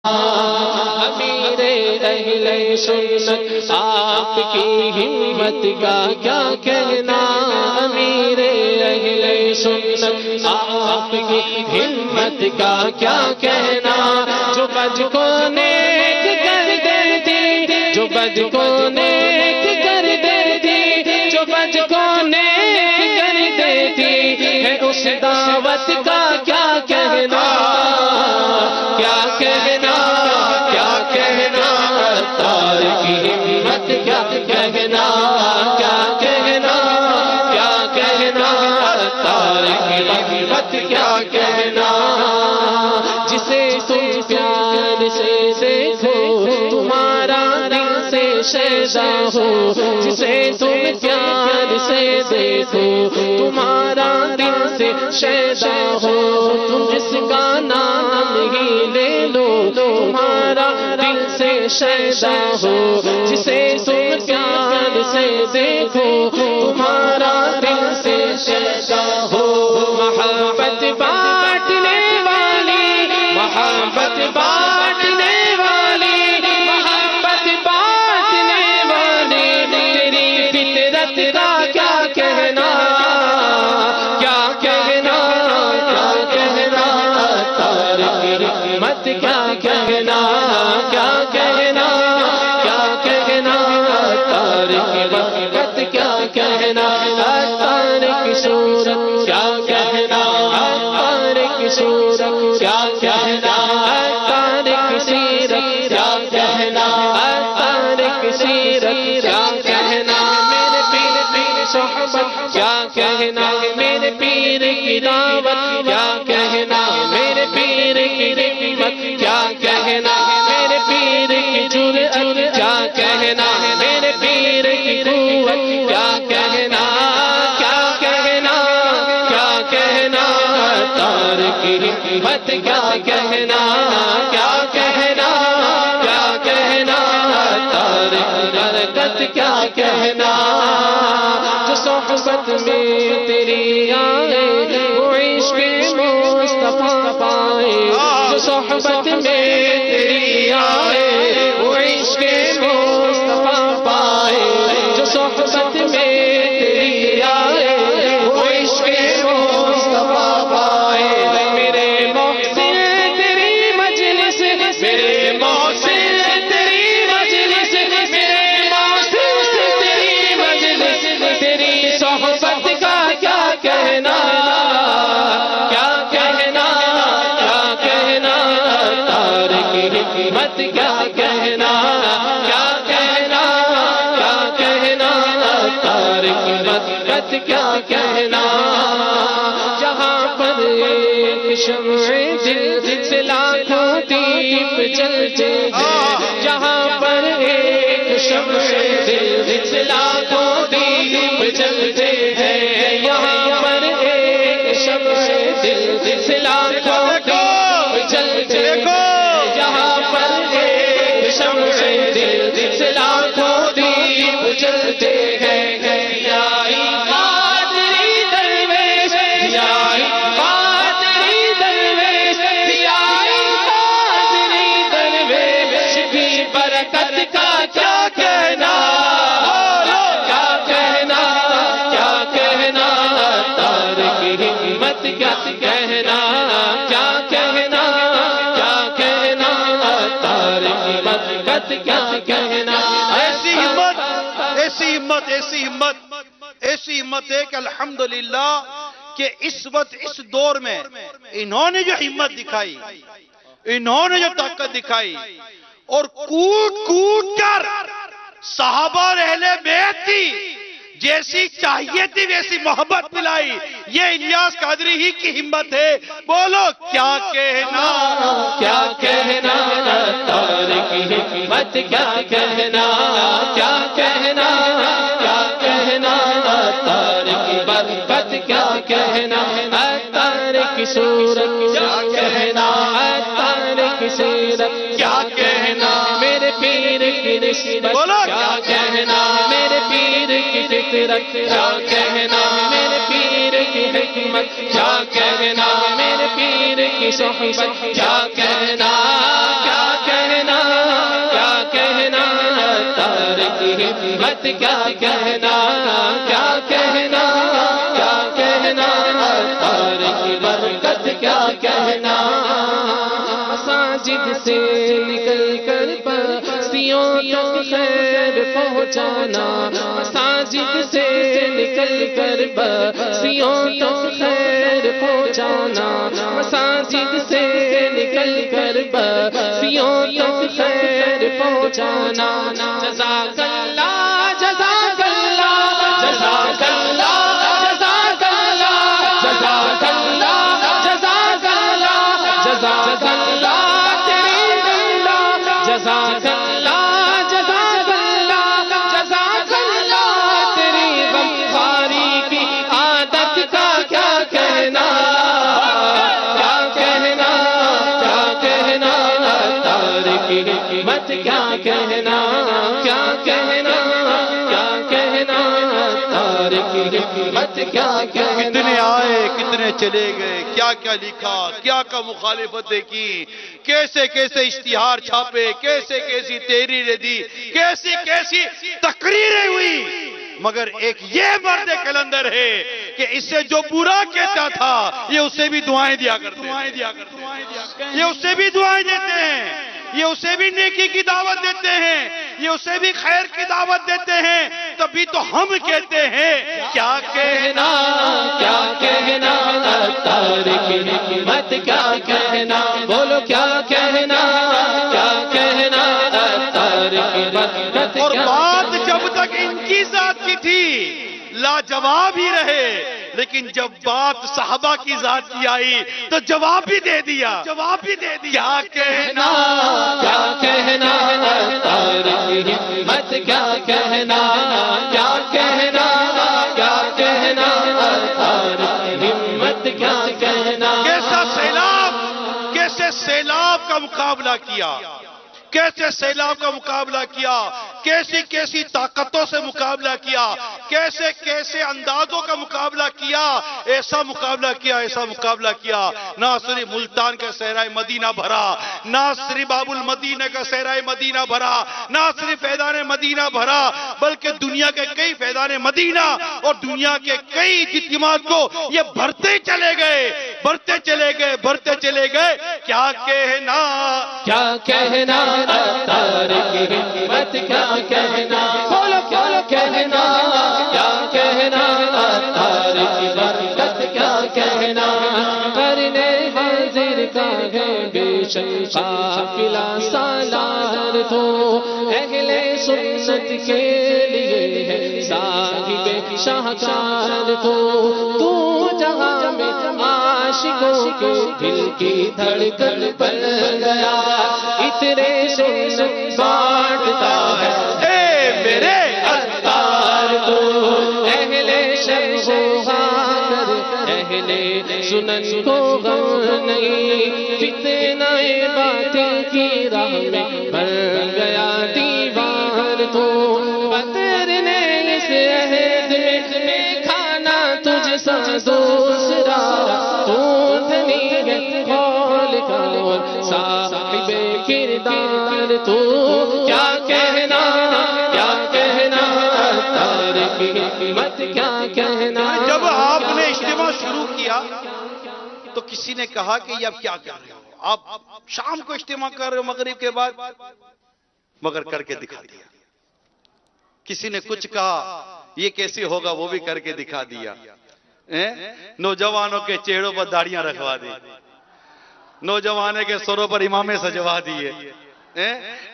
امیر اہل سنت آپ کی ہمت کا کیا کہنا، امیر اہل سنت آپ کی ہمت کا کیا کہنا، جو بد کو نیک کر دیتی، جو بد کو نیک کر دیتی، جو بد کو نیک کر دیتی ہے، اس دعوت کا کیا کہنا، کیا کہنا، کیا کہنا، تار کی ہمت کیا کہنا، کیا کہنا، کیا کہنا، تار کی ہمت کیا کہنا، جسے تم پیار سے دیکھو تمہارا دل سے شیدا ہو، جسے تم پیار سے دیکھو تمہارا دل سے شیدا ہو، تم جس کا نام ہی لے لو تمہارا دل سے شیدا ہو، جسے تم پیار سے دیکھو تمہارا دل سے شیدا ہو، محبت بانٹنے والی، محبت بانٹنے والی، محبت بانٹنے والی، تیری فطرت کا کیا کہنا، کیا کہنا، کیا کہنا، تار کی ہمت کیا کہنا، کیا کہنا، کیا کہنا، تار کی ہمت کیا کہنا، تار کی صورت کیا کہنا، تار کی صورت کیا کہنا، تار کی سیرت کیا کہنا، تار کی سیرت کیا کہنا، میرے پیر کی صحبت کیا کہنا، میرے پیر کی دعوت کیا کہنا، میرے پیر کی حکمت کیا کہنا، میرے پیر کی جرأت کیا کہنا، میرے پیر کی قوت کیا کہنا، کیا کہنا، کیا کہنا، تار کی حکمت کیا کہنا، کیا کہنا، کیا کہنا، تار کی برکت کیا کہنا، جو صحبت میں تیری آئے وہ عشق مصطفیٰ پائے، جو صحبت میں تیری آئے وہ عشق مصطفیٰ پائے، جو صحبت میں تیری آئے وہ عشق مصطفیٰ پائے، میرے محسن تیری مجلس، میرے محسن تیری مجلس، میرے محسن تیری مجلس، تیری صحبت کا کیا کہنا، کیا کہنا، کیا کہنا، تار کی حکمت کیا کہنا، کیا کہنا، کیا کہنا، تار کی برکت کیا کہنا، جہاں پر ایک شمع دل سے لاکھوں دیپ جلتے ہیں، جہاں پر ایک شمع دل سے لاکھوں دیپ جلتے ہیں، یہاں پر ایک شمع دل سے لاکھوں دیپ جلتے ہیں، جہاں پر ایک شمع دل سے لاکھوں دیپ جلتے ہیں، یائی قادری درویش، یائی قادری درویش، یائی قادری درویش کی برکت کا کیا کہنا، کیا کہنا، کیا کہنا، تار کی حکمت کیا کہنا، کیا کہنا، کیا کہنا، تار کی برکت کیا کہنا، ایسی ہمت، ایسی ہمت، ایسی ہمت، ایسی ہمت ہے کہ الحمدللہ کہ اس وقت اس دور میں انہوں نے جو ہمت دکھائی، انہوں نے جو طاقت دکھائی اور کود کود کر صحابہ اور اہل بیت کی جیسی چاہیے تھی ویسی محبت ملائی، یہ الیاس قادری ہی کی ہمت ہے، بولو کیا کہنا، کیا کہنا، تار کی حکمت کیا کہنا، کیا کہنا، کیا کہنا، تار کی برکت کیا کہنا، تار کی صورت کیا کہنا، تار کی سیرت کیا کہنا، میرے پیر کی نسبت کیا کہنا، میرے پیر کی فطرت کیا کہنا، میرے پیر کی حکمت کیا کہنا، میرے پیر کی صحبت کیا کہنا، کیا حکمت کیا کہنا، کیا کہنا، کیا کہنا، اتار کی برکت کیا کہنا۔ مساجد سے نکل کر بستیوں تک خیر پہنچانا، مساجد سے نکل کر بستیوں تک خیر پہنچانا، مساجد سے نکل کر بستیوں تک خیر پہنچانا۔ جزاک اللہ، جزاک اللہ، جزاک اللہ، جزاک اللہ، جزاک اللہ، جزاک اللہ، جزاک اللہ تیری اللہ، جزاک اللہ، جزاک اللہ، جزاک اللہ تیری غمخواری کی عادت کا کیا کہنا، کیا کہنا، کیا کہنا، اتار کی حکمت کیا کہنا، کیا کہنا، کیا کہنا، اتار کی حکمت کیا کہنا۔ کتنے آئے کتنے چلے گئے، کیا کیا لکھا، کیا کیا مخالفتیں کی، کیسے کیسے اشتہار چھاپے، کیسے کیسی تحریریں دی، کیسی کیسی تقریریں ہوئی، مگر ایک یہ مرد کلندر ہے کہ اسے جو برا کہتا تھا یہ اسے بھی دعائیں دیا کرتے ہیں، یہ اسے بھی دعائیں دیتے ہیں، یہ اسے بھی نیکی کی دعوت دیتے ہیں، یہ اسے بھی خیر کی دعوت دیتے ہیں۔ تبھی تو ہم کہتے ہیں کیا کہنا، کیا کہنا، اتار کی حکمت کیا کہنا، بولو کیا کہنا، کیا کہنا، اتار کی برکت اور کیا۔ بات جب تک ان کی ذات کی تھی لاجواب ہی رہے، لیکن جب بات صحابہ کی ذات کی آئی تو جواب بھی دے دیا، جواب بھی دے دیا۔ کیا کہنا، کیا کہنا، اتار کی حکمت کیا کہنا، کیا کہنا، کیا کہنا، اتار کی حکمت کیا کہنا۔ کیسا سیلاب، کیسے سیلاب کا مقابلہ کیا، کیسے سیلاب کا مقابلہ کیا، کیسی کیسی طاقتوں سے مقابلہ کیا، کیسے کیسے اندازوں کا مقابلہ کیا، ایسا مقابلہ کیا، ایسا مقابلہ کیا۔ نہ صرف ملتان کا صحرا مدینہ بھرا، نہ صرف باب المدینہ کا صحرا مدینہ بھرا، نہ صرف فیضان مدینہ بھرا، بلکہ دنیا کے کئی فیضان مدینہ اور دنیا کے کئی اجتماعات کو یہ بھرتے چلے گئے، بھرتے چلے گئے، بھرتے چلے گئے۔ کیا کہنا، کیا کہنا، اتار کی حکمت کیا کہنا، بولو کیا کہنا، کیا کہنا، اتار کی برکت کیا کہنا۔ کرنے حاضر کا ہے بے شک قافلہ سالار تو، اہل سنت کے لیے ہے صاحب شاہکار تو جہاں میں عاشقوں کے دل کی دھڑکن بن گیا، اتنے سنت بانٹتا ہے اے میرے عطار تو، اہل شرح و حاضر اہل سنن کو غم نہیں، فتنہ باطل کی راہ میں بن گیا دیوار تو، بدر نے اس عہد میں کھانا تجھ سا دوسرا، تو دھنی ہے قول کا اور صاحب کردار تو، کیا کہنا، کیا کہنا، اتار کی حکمت کیا کہنا۔ جب آپ نے اجتماع شروع کیا تو کسی نے کہا کہ یہ اب کیا کر رہے ہو، آپ شام کو اجتماع کر رہے ہو مغرب کے بعد، مگر کر کے دکھا دیا۔ کسی نے کچھ کہا یہ کیسے ہوگا، وہ بھی کر کے دکھا دیا۔ نوجوانوں کے چہروں پر داڑیاں رکھوا دی، نوجوانوں کے سروں پر امامے سجوا دیے،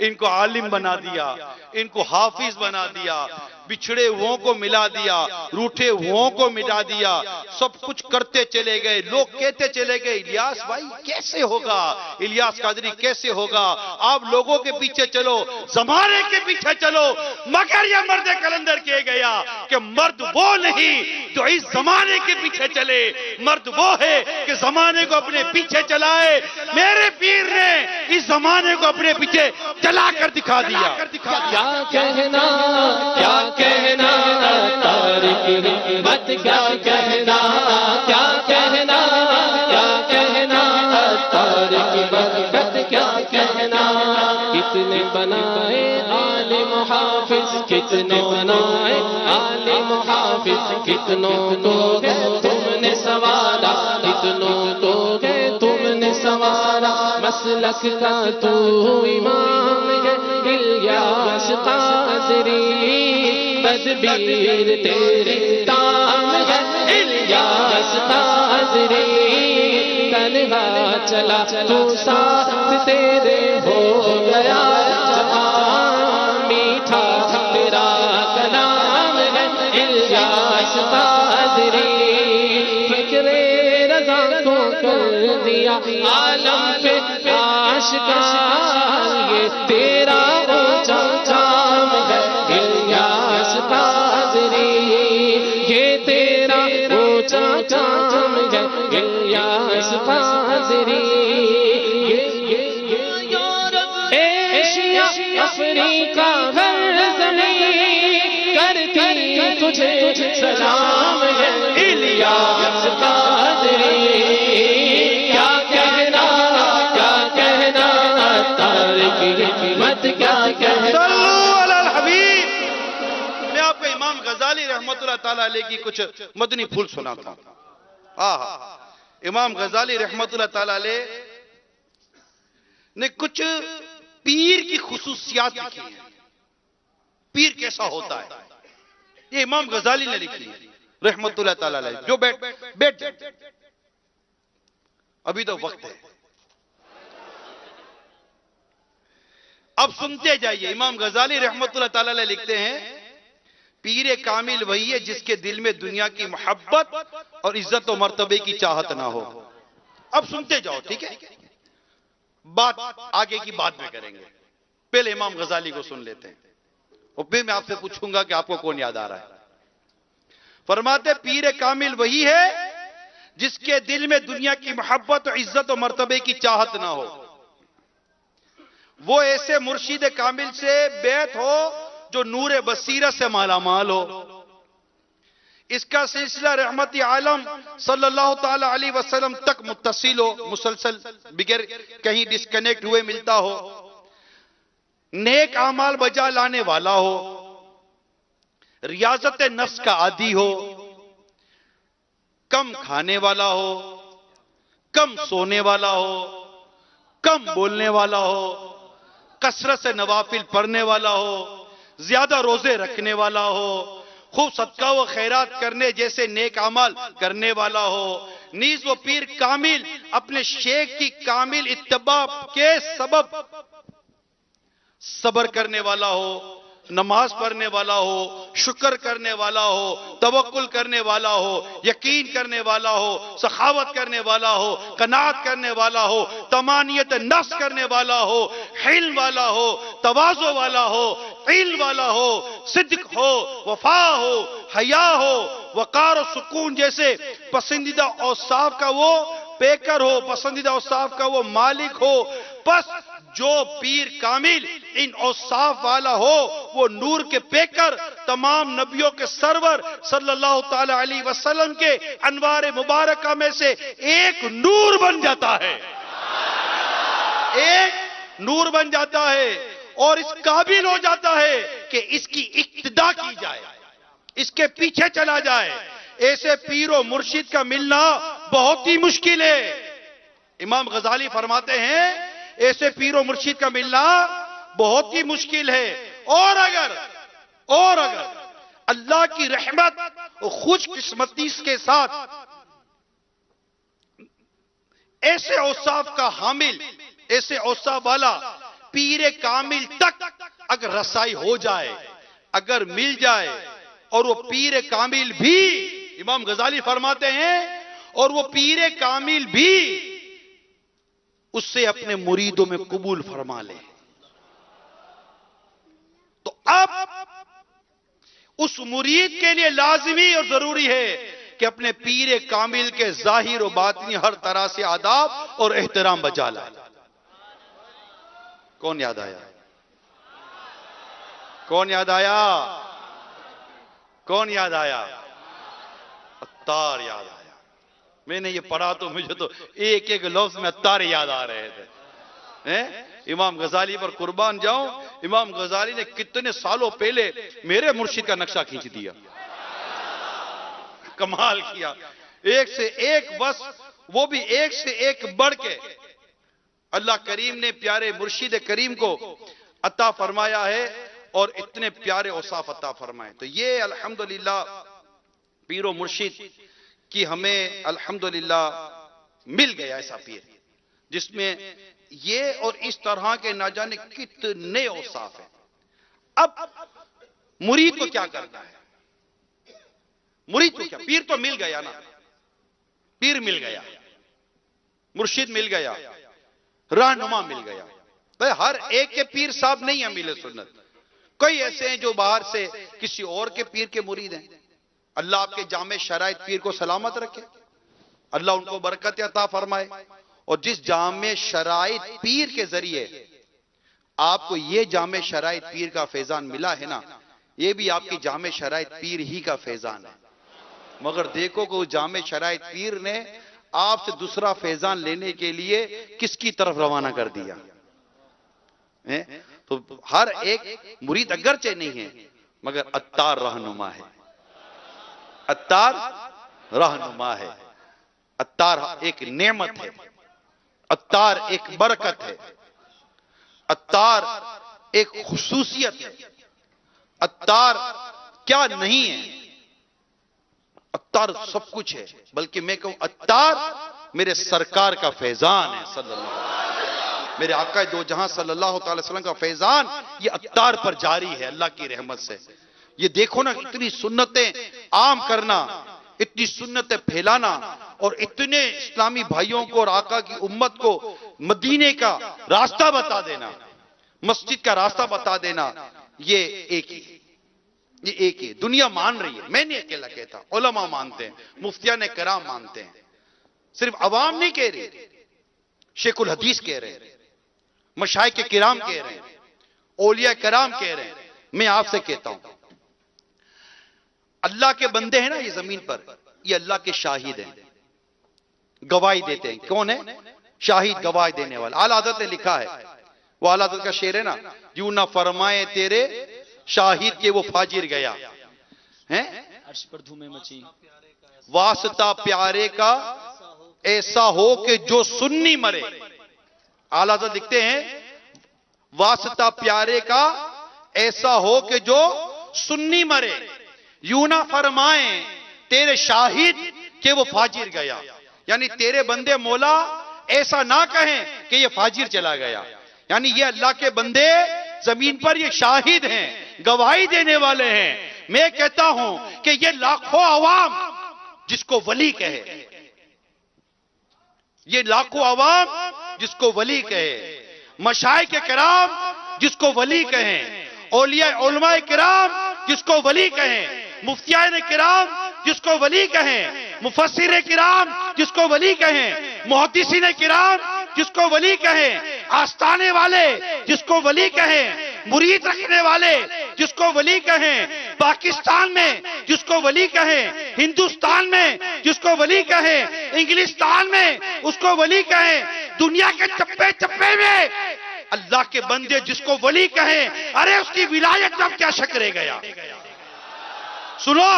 ان کو عالم بنا دیا، ان کو حافظ بنا دیا، بچھڑے ہوں کو ملا دیا، روٹھے ہوں کو مٹا دیا، سب کچھ کرتے چلے گئے۔ لوگ کہتے چلے گئے الیاس بھائی کیسے ہوگا، الیاس قادری کیسے ہوگا، آپ لوگوں کے پیچھے چلو، زمانے کے پیچھے چلو، مگر یہ مرد کلندر کہہ گیا کہ مرد وہ نہیں جو اس زمانے کے پیچھے چلے، مرد وہ ہے کہ زمانے کو اپنے پیچھے چلائے۔ میرے پیر نے اس زمانے کو اپنے پیچھے چلا کر دکھا دیا۔ کیا کہنا، کیا کہنا، اتار کی حکمت کیا کہنا، کیا کہنا، کیا کہنا، اتار کی برکت کیا کہنا۔ کتنے بنائے عالم حافظ، کتنے بنائے عالم حافظ، کتنوں کو ہے تم نے سنوارا، کتنوں کو ہے تم نے سنوارا، مسلک کا تو امام ہے الیاس قادری، تدبیر تیری تام ہے الیاس قادری، تنہا چلا تو ساتھ تیرے ہو گیا جہاں، میٹھا تیرا کلام ہے الیاس قادری، فکر رضا کو کر دیا عالم پہ آشکار، یہ تیرا اونچا کام ہے الیاس قادری، یہ تیرا اونچا کام ہے الیاس قادری، ایشیا افریقہ ہر زمین کرتی تجھے سلام ہے الیاس قادری، کیا کہنا تارک حکمت، کیا کہنا۔ صلو علی الحبیب۔ میں آپ کو امام غزالی رحمت اللہ تعالیٰ علیہ کی کچھ مدنی پھول سناتا ہوں۔ امام غزالی رحمت اللہ تعالیٰ علیہ نے کچھ پیر کی خصوصیات لکھی ہیں، پیر کیسا ہوتا ہے، یہ امام غزالی نے لکھی ہے رحمت اللہ تعالیٰ علیہ۔ جو بیٹھ جائے، ابھی تو وقت ہے، اب سنتے جائیے۔ امام غزالی رحمت اللہ تعالیٰ علیہ لکھتے ہیں، پیر کامل وہی ہے جس کے دل میں دنیا کی محبت اور عزت و مرتبے کی چاہت نہ ہو۔ اب سنتے جاؤ، ٹھیک ہے، بات آگے کی بات میں کریں گے، پہلے امام غزالی کو سن لیتے ہیں، اور پھر میں آپ سے پوچھوں گا کہ آپ کو کون یاد آ رہا ہے۔ فرماتے پیر کامل وہی ہے جس کے دل میں دنیا کی محبت اور عزت و مرتبے کی چاہت نہ ہو، وہ ایسے مرشد کامل سے بیعت ہو جو نور بصیرت سے مالا مال ہو، اس کا سلسلہ رحمت عالم صلی اللہ تعالی علیہ وسلم تک متصل ہو، مسلسل بغیر کہیں ڈسکنیکٹ ہوئے ملتا ہو، نیک اعمال بجا لانے والا ہو، ریاضت نفس کا عادی ہو، کم کھانے والا ہو، کم سونے والا ہو، کم بولنے والا ہو، کثرت سے نوافل پڑھنے والا ہو، زیادہ روزے رکھنے والا ہو، خوب صدقہ و خیرات کرنے جیسے نیک اعمال کرنے والا ہو، نیز وہ پیر کامل اپنے شیخ کی کامل اتباع کے سبب صبر کرنے والا ہو، نماز پڑھنے والا ہو، شکر کرنے والا ہو، توکل کرنے والا ہو، یقین کرنے والا ہو، سخاوت کرنے والا ہو، قناعت کرنے والا ہو، طمانیت نفس کرنے والا ہو، حلم والا ہو، تواضع والا ہو، علم والا ہو، صدق ہو، وفا ہو، حیا ہو، وقار و سکون جیسے پسندیدہ اوصاف کا وہ پیکر ہو، پسندیدہ اوصاف کا وہ مالک ہو۔ پس جو پیر کامل ان اوصاف والا ہو وہ نور کے پیکر، تمام نبیوں کے سرور صلی اللہ تعالی علیہ وسلم کے انوار مبارکہ میں سے ایک نور بن جاتا ہے، ایک نور بن جاتا ہے، اور اس قابل ہو جاتا ہے کہ اس کی اقتداء کی جائے، اس کے پیچھے چلا جائے۔ ایسے پیر و مرشد کا ملنا بہت ہی مشکل ہے۔ امام غزالی فرماتے ہیں ایسے پیر و مرشد کا ملنا بہت ہی مشکل ہے، اور اگر اللہ کی رحمت اور خوش قسمتی کے ساتھ ایسے اوصاف کا حامل، ایسے اوصاف والا پیر کامل تک اگر رسائی ہو جائے، اگر مل جائے، اور وہ پیر کامل بھی، امام غزالی فرماتے ہیں، اور وہ پیر کامل بھی اس سے اپنے مریدوں میں قبول فرما لے، تو اب اس مرید کے لیے لازمی اور ضروری ہے کہ اپنے پیر کامل کے ظاہر و باطنی ہر طرح سے آداب اور احترام بجا لائے۔ کون یاد آیا؟ کون یاد آیا؟ کون یاد آیا؟ عطار یاد آیا۔ میں نے یہ پڑھا تو مجھے تو ایک ایک لفظ میں عطار یاد آ رہے تھے۔ امام غزالی پر قربان جاؤں، امام غزالی نے کتنے سالوں پہلے میرے مرشد کا نقشہ کھینچ دیا، کمال کیا، ایک سے ایک، بس وہ بھی ایک سے ایک بڑھ کے اللہ کریم نے پیارے مرشد کریم کو عطا فرمایا ہے، اور اتنے پیارے اوصاف عطا فرمائے۔ تو یہ الحمدللہ پیر و مرشد کی ہمیں الحمدللہ مل گیا ایسا پیر جس میں یہ اور اس طرح کے نہ جانے کتنے اوصاف ہیں۔ اب مرید کو کیا کرنا ہے؟ مرید کو کیا؟ پیر تو مل گیا نا، پیر مل گیا، مرشد مل گیا، رہنما مل گیا۔ بھئی ہر ایک کے پیر صاحب نہیں ہیں اہل سنت، کئی ایسے ہیں جو باہر سے کسی اور کے پیر کے مرید ہیں۔ اللہ آپ کے جامع شرائط پیر کو سلامت رکھے، اللہ ان کو برکت عطا فرمائے، اور جس جامع شرائط پیر کے ذریعے آپ کو یہ جامع شرائط پیر کا فیضان ملا ہے نا، یہ بھی آپ کی جامع شرائط پیر ہی کا فیضان ہے۔ مگر دیکھو کہ جامع شرائط پیر نے آپ سے دوسرا فیضان لینے کے لیے کس کی طرف روانہ کر دیا؟ تو ہر ایک مرید اگرچہ نہیں ہے مگر عطار رہنما ہے، عطار رہنما ہے، عطار ایک نعمت ہے، عطار ایک برکت ہے، عطار ایک خصوصیت ہے۔ عطار کیا نہیں ہے؟ عطار سب کچھ ہے، بلکہ میں کہوں عطار میرے سرکار کا فیضان ہے صلی اللہ علیہ وسلم، میرے آقا دو جہاں صلی اللہ تعالی وسلم کا فیضان یہ عطار پر جاری ہے اللہ کی رحمت سے۔ یہ دیکھو نا، اتنی سنتیں عام کرنا، اتنی سنتیں پھیلانا، اور اتنے اسلامی بھائیوں کو اور آقا کی امت کو مدینے کا راستہ بتا دینا، مسجد کا راستہ بتا دینا، یہ ایک ہی، یہ ایک ہی دنیا مان رہی ہے۔ میں نہیں اکیلا کہتا، علماء مانتے ہیں، مفتیان کرام مانتے ہیں، صرف عوام نہیں کہہ رہی، شیخ الحدیث کہہ رہے ہیں، مشائخ کرام کہہ رہے ہیں، اولیاء کرام کہہ رہے ہیں۔ میں آپ سے کہتا ہوں، اللہ کے بندے ہیں نا یہ زمین پر، یہ اللہ کے شاہد ہیں، گواہی دیتے ہیں۔ کون ہے شاہد؟ گواہی دینے والا۔ اعلیٰ حضرت نے لکھا ہے، وہ اعلیٰ حضرت کا شعر ہے نا، یوں نہ فرمائے تیرے شاہد کے وہ فاجر گیا، عرش پر دھومیں مچی، واسطہ پیارے کا ایسا ہو کہ جو سنی مرے۔ اعلیٰ حضرت لکھتے ہیں واسطہ پیارے کا ایسا ہو کہ جو سنی مرے، یوں نہ فرمائیں تیرے شاہد کہ وہ فاجر گیا، یعنی تیرے بندے مولا ایسا نہ کہیں کہ یہ فاجر چلا گیا۔ یعنی یہ اللہ کے بندے زمین پر یہ شاہد ہیں، گواہی دینے والے ہیں۔ میں کہتا ہوں کہ یہ لاکھوں عوام جس کو ولی کہے، یہ لاکھوں عوام جس کو ولی کہے، مشائخ کرام جس کو ولی کہیں، اولیاء علماء کرام جس کو ولی کہیں، مفتیان کرام جس کو ولی کہیں، مفسر کرام جس کو ولی کہیں، محدثین کرام جس کو ولی کہیں، آستانے والے جس کو ولی کہیں، مرید رکھنے والے جس کو ولی کہیں، پاکستان میں جس کو ولی کہیں، ہندوستان میں جس کو ولی کہیں، انگلستان میں اس کو ولی کہیں، دنیا کے چپے چپے میں اللہ کے بندے جس کو ولی کہیں، ارے اس کی ولایت میں اب کیا شک رہ گیا؟ سنو،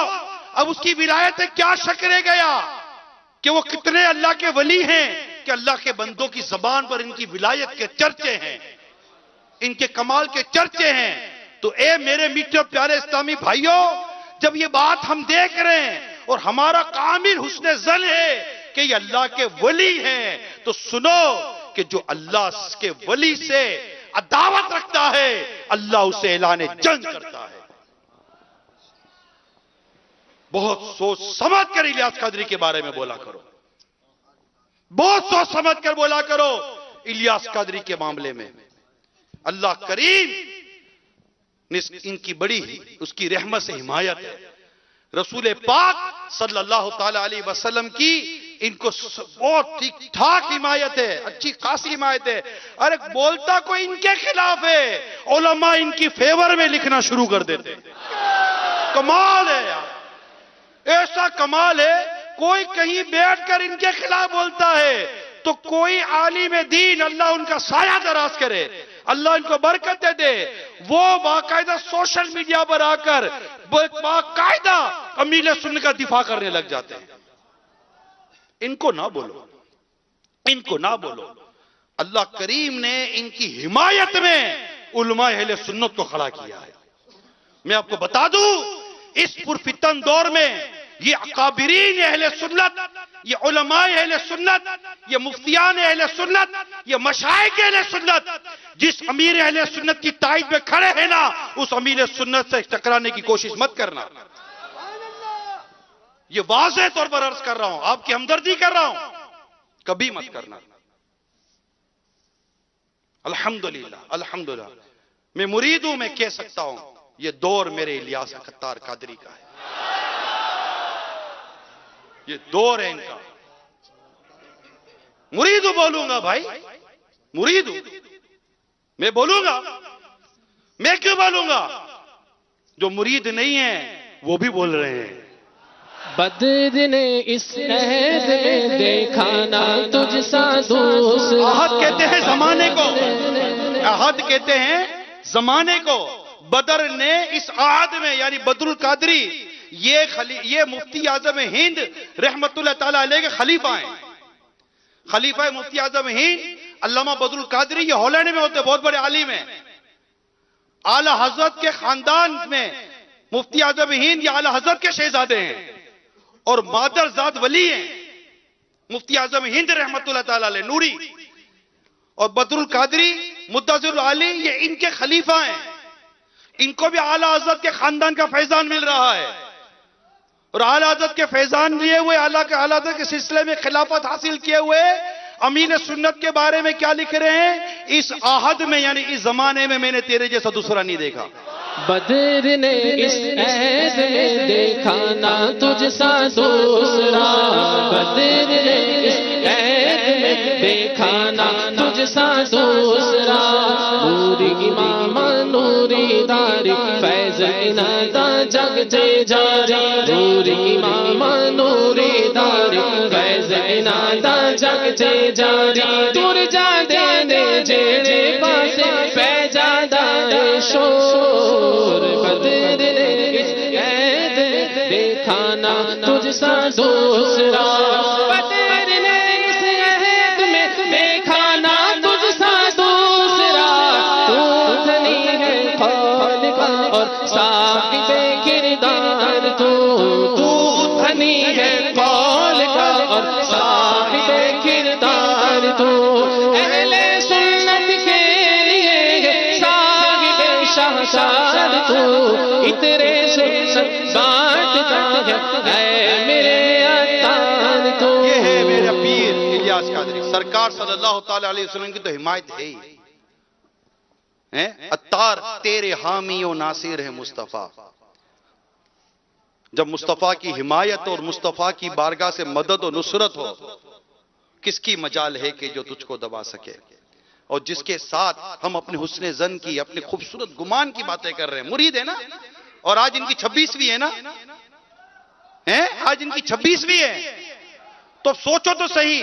اب اس کی ولایت میں کیا شک رہ گیا کہ وہ کتنے اللہ کے ولی ہیں کہ اللہ کے بندوں کی زبان پر ان کی ولایت کے چرچے ہیں، ان کے کمال کے چرچے ہیں۔ تو اے میرے میٹھے پیارے اسلامی بھائیوں، جب یہ بات ہم دیکھ رہے ہیں اور ہمارا کامل حسن ظن ہے کہ یہ اللہ کے ولی ہیں، تو سنو کہ جو اللہ کے ولی سے عداوت رکھتا ہے اللہ اسے اعلان جنگ کرتا ہے۔ بہت سوچ سمجھ کر الیاس قادری کے بارے میں بولا کرو، بہت سوچ سمجھ کر بولا کرو الیاس قادری کے معاملے میں۔ اللہ کریم نے ان کی بڑی اس کی رحمت سے حمایت ہے، رسول پاک صلی اللہ تعالی علیہ وسلم کی ان کو بہت ٹھیک ٹھاک حمایت ہے، اچھی خاصی حمایت ہے۔ ارے بولتا کوئی ان کے خلاف ہے، علماء ان کی فیور میں لکھنا شروع کر دیتے۔ کمال ہے یار، ایسا کمال ہے، کوئی کہیں بیٹھ کر ان کے خلاف بولتا ہے تو کوئی عالم دین اللہ ان کا سایہ دراز کرے، اللہ ان کو برکت دے دے، وہ باقاعدہ سوشل میڈیا پر آ کر باقاعدہ امیر سنت کا دفاع کرنے لگ جاتے ہیں۔ ان کو نہ بولو، ان کو نہ بولو۔ اللہ کریم نے ان کی حمایت میں علماء اہل سنت کو کھڑا کیا ہے۔ میں آپ کو بتا دوں، اس پرفتن دور میں یہ اکابرین اہل سنت، یہ علماء اہل سنت، یہ مفتیان اہل سنت، یہ مشائخ اہل سنت جس امیر اہل سنت کی تائید میں کھڑے ہیں نا، اس امیر سنت سے ٹکرانے کی کوشش مت کرنا۔ یہ واضح طور پر عرض کر رہا ہوں، آپ کی ہمدردی کر رہا ہوں، کبھی مت کرنا۔ الحمدللہ الحمدللہ میں مرید ہوں، میں کہہ سکتا ہوں یہ دور میرے الیاس ختار قادری کا ہے، یہ دور ہے ان کا۔ مرید ہوں بولوں گا بھائی، مرید ہوں میں بولوں گا۔ میں کیوں بولوں گا؟ جو مرید نہیں ہیں وہ بھی بول رہے ہیں۔ بدر نے اس عہد میں دیکھا نہ تجھ سا دوسرا۔ احد کہتے ہیں زمانے کو، احد کہتے ہیں زمانے کو۔ بدر نے اس عہد میں، یعنی بدر القادری یہ مفتی اعظم ہند رحمت اللہ تعالی علیہ کے خلیفہ ہیں۔ خلیفہ مفتی اعظم ہند علامہ بدر القادری، یہ ہالینڈ میں ہوتے، بہت بڑے عالم ہیں۔ اعلی حضرت کے خاندان میں مفتی اعظم ہند یہ اعلی حضرت کے شہزادے ہیں اور مادر ذات ولی ہیں مفتی اعظم ہند رحمت اللہ تعالی علیہ نوری، اور بدر القادری مدثر العالی یہ ان کے خلیفہ ہیں۔ ان کو بھی اعلی حضرت کے خاندان کا فیضان مل رہا ہے، اور اعلی حضرت کے فیضان لیے ہوئے، اعلی حضرت کے سلسلے میں خلافت حاصل کیے ہوئے امین سنت کے بارے میں کیا لکھ رہے ہیں؟ اس عہد میں، یعنی اس زمانے میں نے تیرے جیسا دوسرا نہیں دیکھا۔ بدر نے اس عہد میں دیکھا نہ تجھ سا دوسرا، بدر نے اس عہد میں دیکھا نہ تجھ سا دوسرا، نوری امام نوری داری فیض انادا جگ جے جاری، نوری امام نوری داری فیض انادا جگ جے جاری، تر جا دینے جیڑے پاسے پیجادہ شور، بدر نے اس عہد دیکھا نہ تجھ سا دوسرا، بدر نے اس عہد میں دیکھا نہ تجھ سا دوسرا، تو دھنی ہے قول کا اور صاحب کردار، تو دھنی ہے قول کا اور صاحب کردار، تو اہل سنت کے لیے صاحب شہسار، تو اترے سنت بانٹتا ہے اے میرے عطار، تو یہ ہے میرے پیر الیاس قادری سرکار صلی اللہ تعالی علیہ وسلم کی تو حمایت ہے ہی۔ عطار تیرے حامی و ناصر ہے مصطفیٰ۔ جب مصطفیٰ کی حمایت اور مصطفیٰ کی بارگاہ سے مدد و نصرت ہو، کس کی مجال ہے کہ جو تجھ کو دبا سکے؟ اور جس کے ساتھ ہم اپنے حسن ظن کی، اپنے خوبصورت گمان کی باتیں کر رہے ہیں، مرید ہے نا، اور آج ان کی 26ویں ہے نا، آج ان کی 26ویں ہے، تو سوچو تو صحیح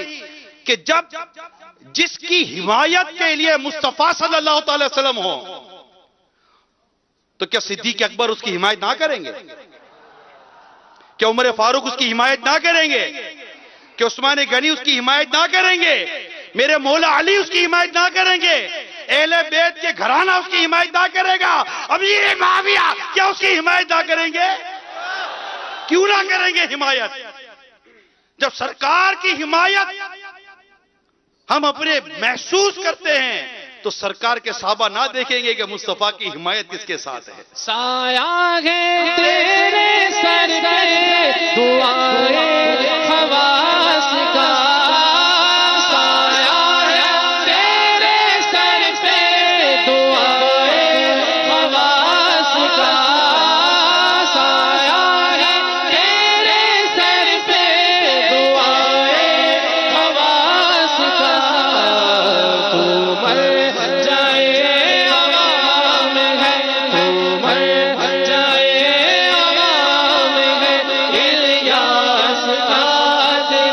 کہ جب جس کی حمایت کے لیے مصطفیٰ صلی اللہ تعالی وسلم ہو، تو کیا صدیق اکبر اس کی حمایت نہ کریں گے؟ کیا عمر فاروق اس کی حمایت نہ کریں گے؟ کہ عثمان غنی اس کی حمایت نہ کریں گے؟ میرے مولا علی اس کی حمایت نہ کریں گے؟ اہل بیت کے گھرانہ اس کی حمایت نہ کرے گا؟ امیر معاویہ کیا اس کی حمایت نہ کریں گے؟ کیوں نہ کریں گے حمایت؟ جب سرکار کی حمایت ہم اپنے محسوس کرتے ہیں تو سرکار کے صحابہ نہ دیکھیں گے کہ مصطفیٰ کی حمایت کس کے ساتھ ہے؟ سایہ ہے تیرے سر پہ دعائے خواص کا، سایہ ہے تیرے سر پہ دعائے خواص کا، سایہ ہے تیرے سر پہ دعائے خواص کا، تو مر جائے عوام ہے، تو مر جائے عوام ہے، الیاس قادری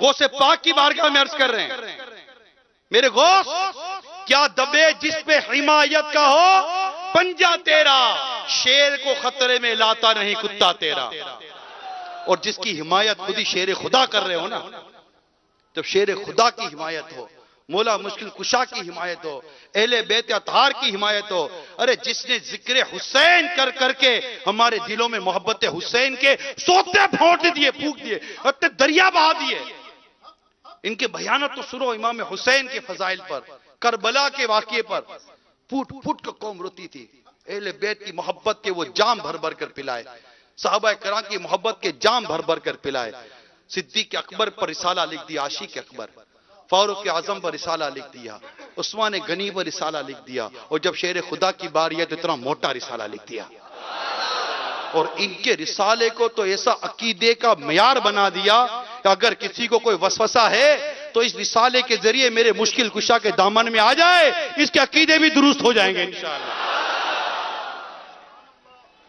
غوث پاک کی بارگاہ میں عرض کر رہے ہیں، میرے غوث کیا دبے جس پہ حمایت کا ہو پنجہ تیرا، شیر کو خطرے میں لاتا نہیں کتا تیرا۔ اور جس کی حمایت خود ہی شیر خدا کر رہے ہو نا، جب شیر خدا کی حمایت ہو، مولا مشکل کشا کی حمایت ہو، اہل بیت اطہار کی حمایت ہو، ارے جس نے ذکر حسین کر کر کے ہمارے دلوں میں محبت حسین کے سوتے پھونٹ دیے، پھونک دیے، اتنے دریا بہا دیے۔ ان کے بیانات تو سنو امام حسین کے فضائل پر، کربلا کے واقعے پر، پھوٹ پھوٹ کر قوم روتی تھی۔ اہل بیت کی محبت کے وہ جام بھر بھر کر پلائے، صحابہ کرام کی محبت کے جام بھر بھر کر پلائے۔ صدیق اکبر پر رسالہ لکھ دیا، عاشق اکبر، فاروق اعظم پر رسالہ لکھ دیا، عثمان غنی پر رسالہ لکھ دیا، اور جب شیر خدا کی باری ہے تو اتنا موٹا رسالہ لکھ دیا۔ اور ان کے رسالے کو تو ایسا عقیدے کا معیار بنا دیا کہ اگر کسی کو کوئی وسوسہ ہے تو اس رسالے کے ذریعے میرے مشکل کشا کے دامن میں آ جائے، اس کے عقیدے بھی درست ہو جائیں گے انشاءاللہ۔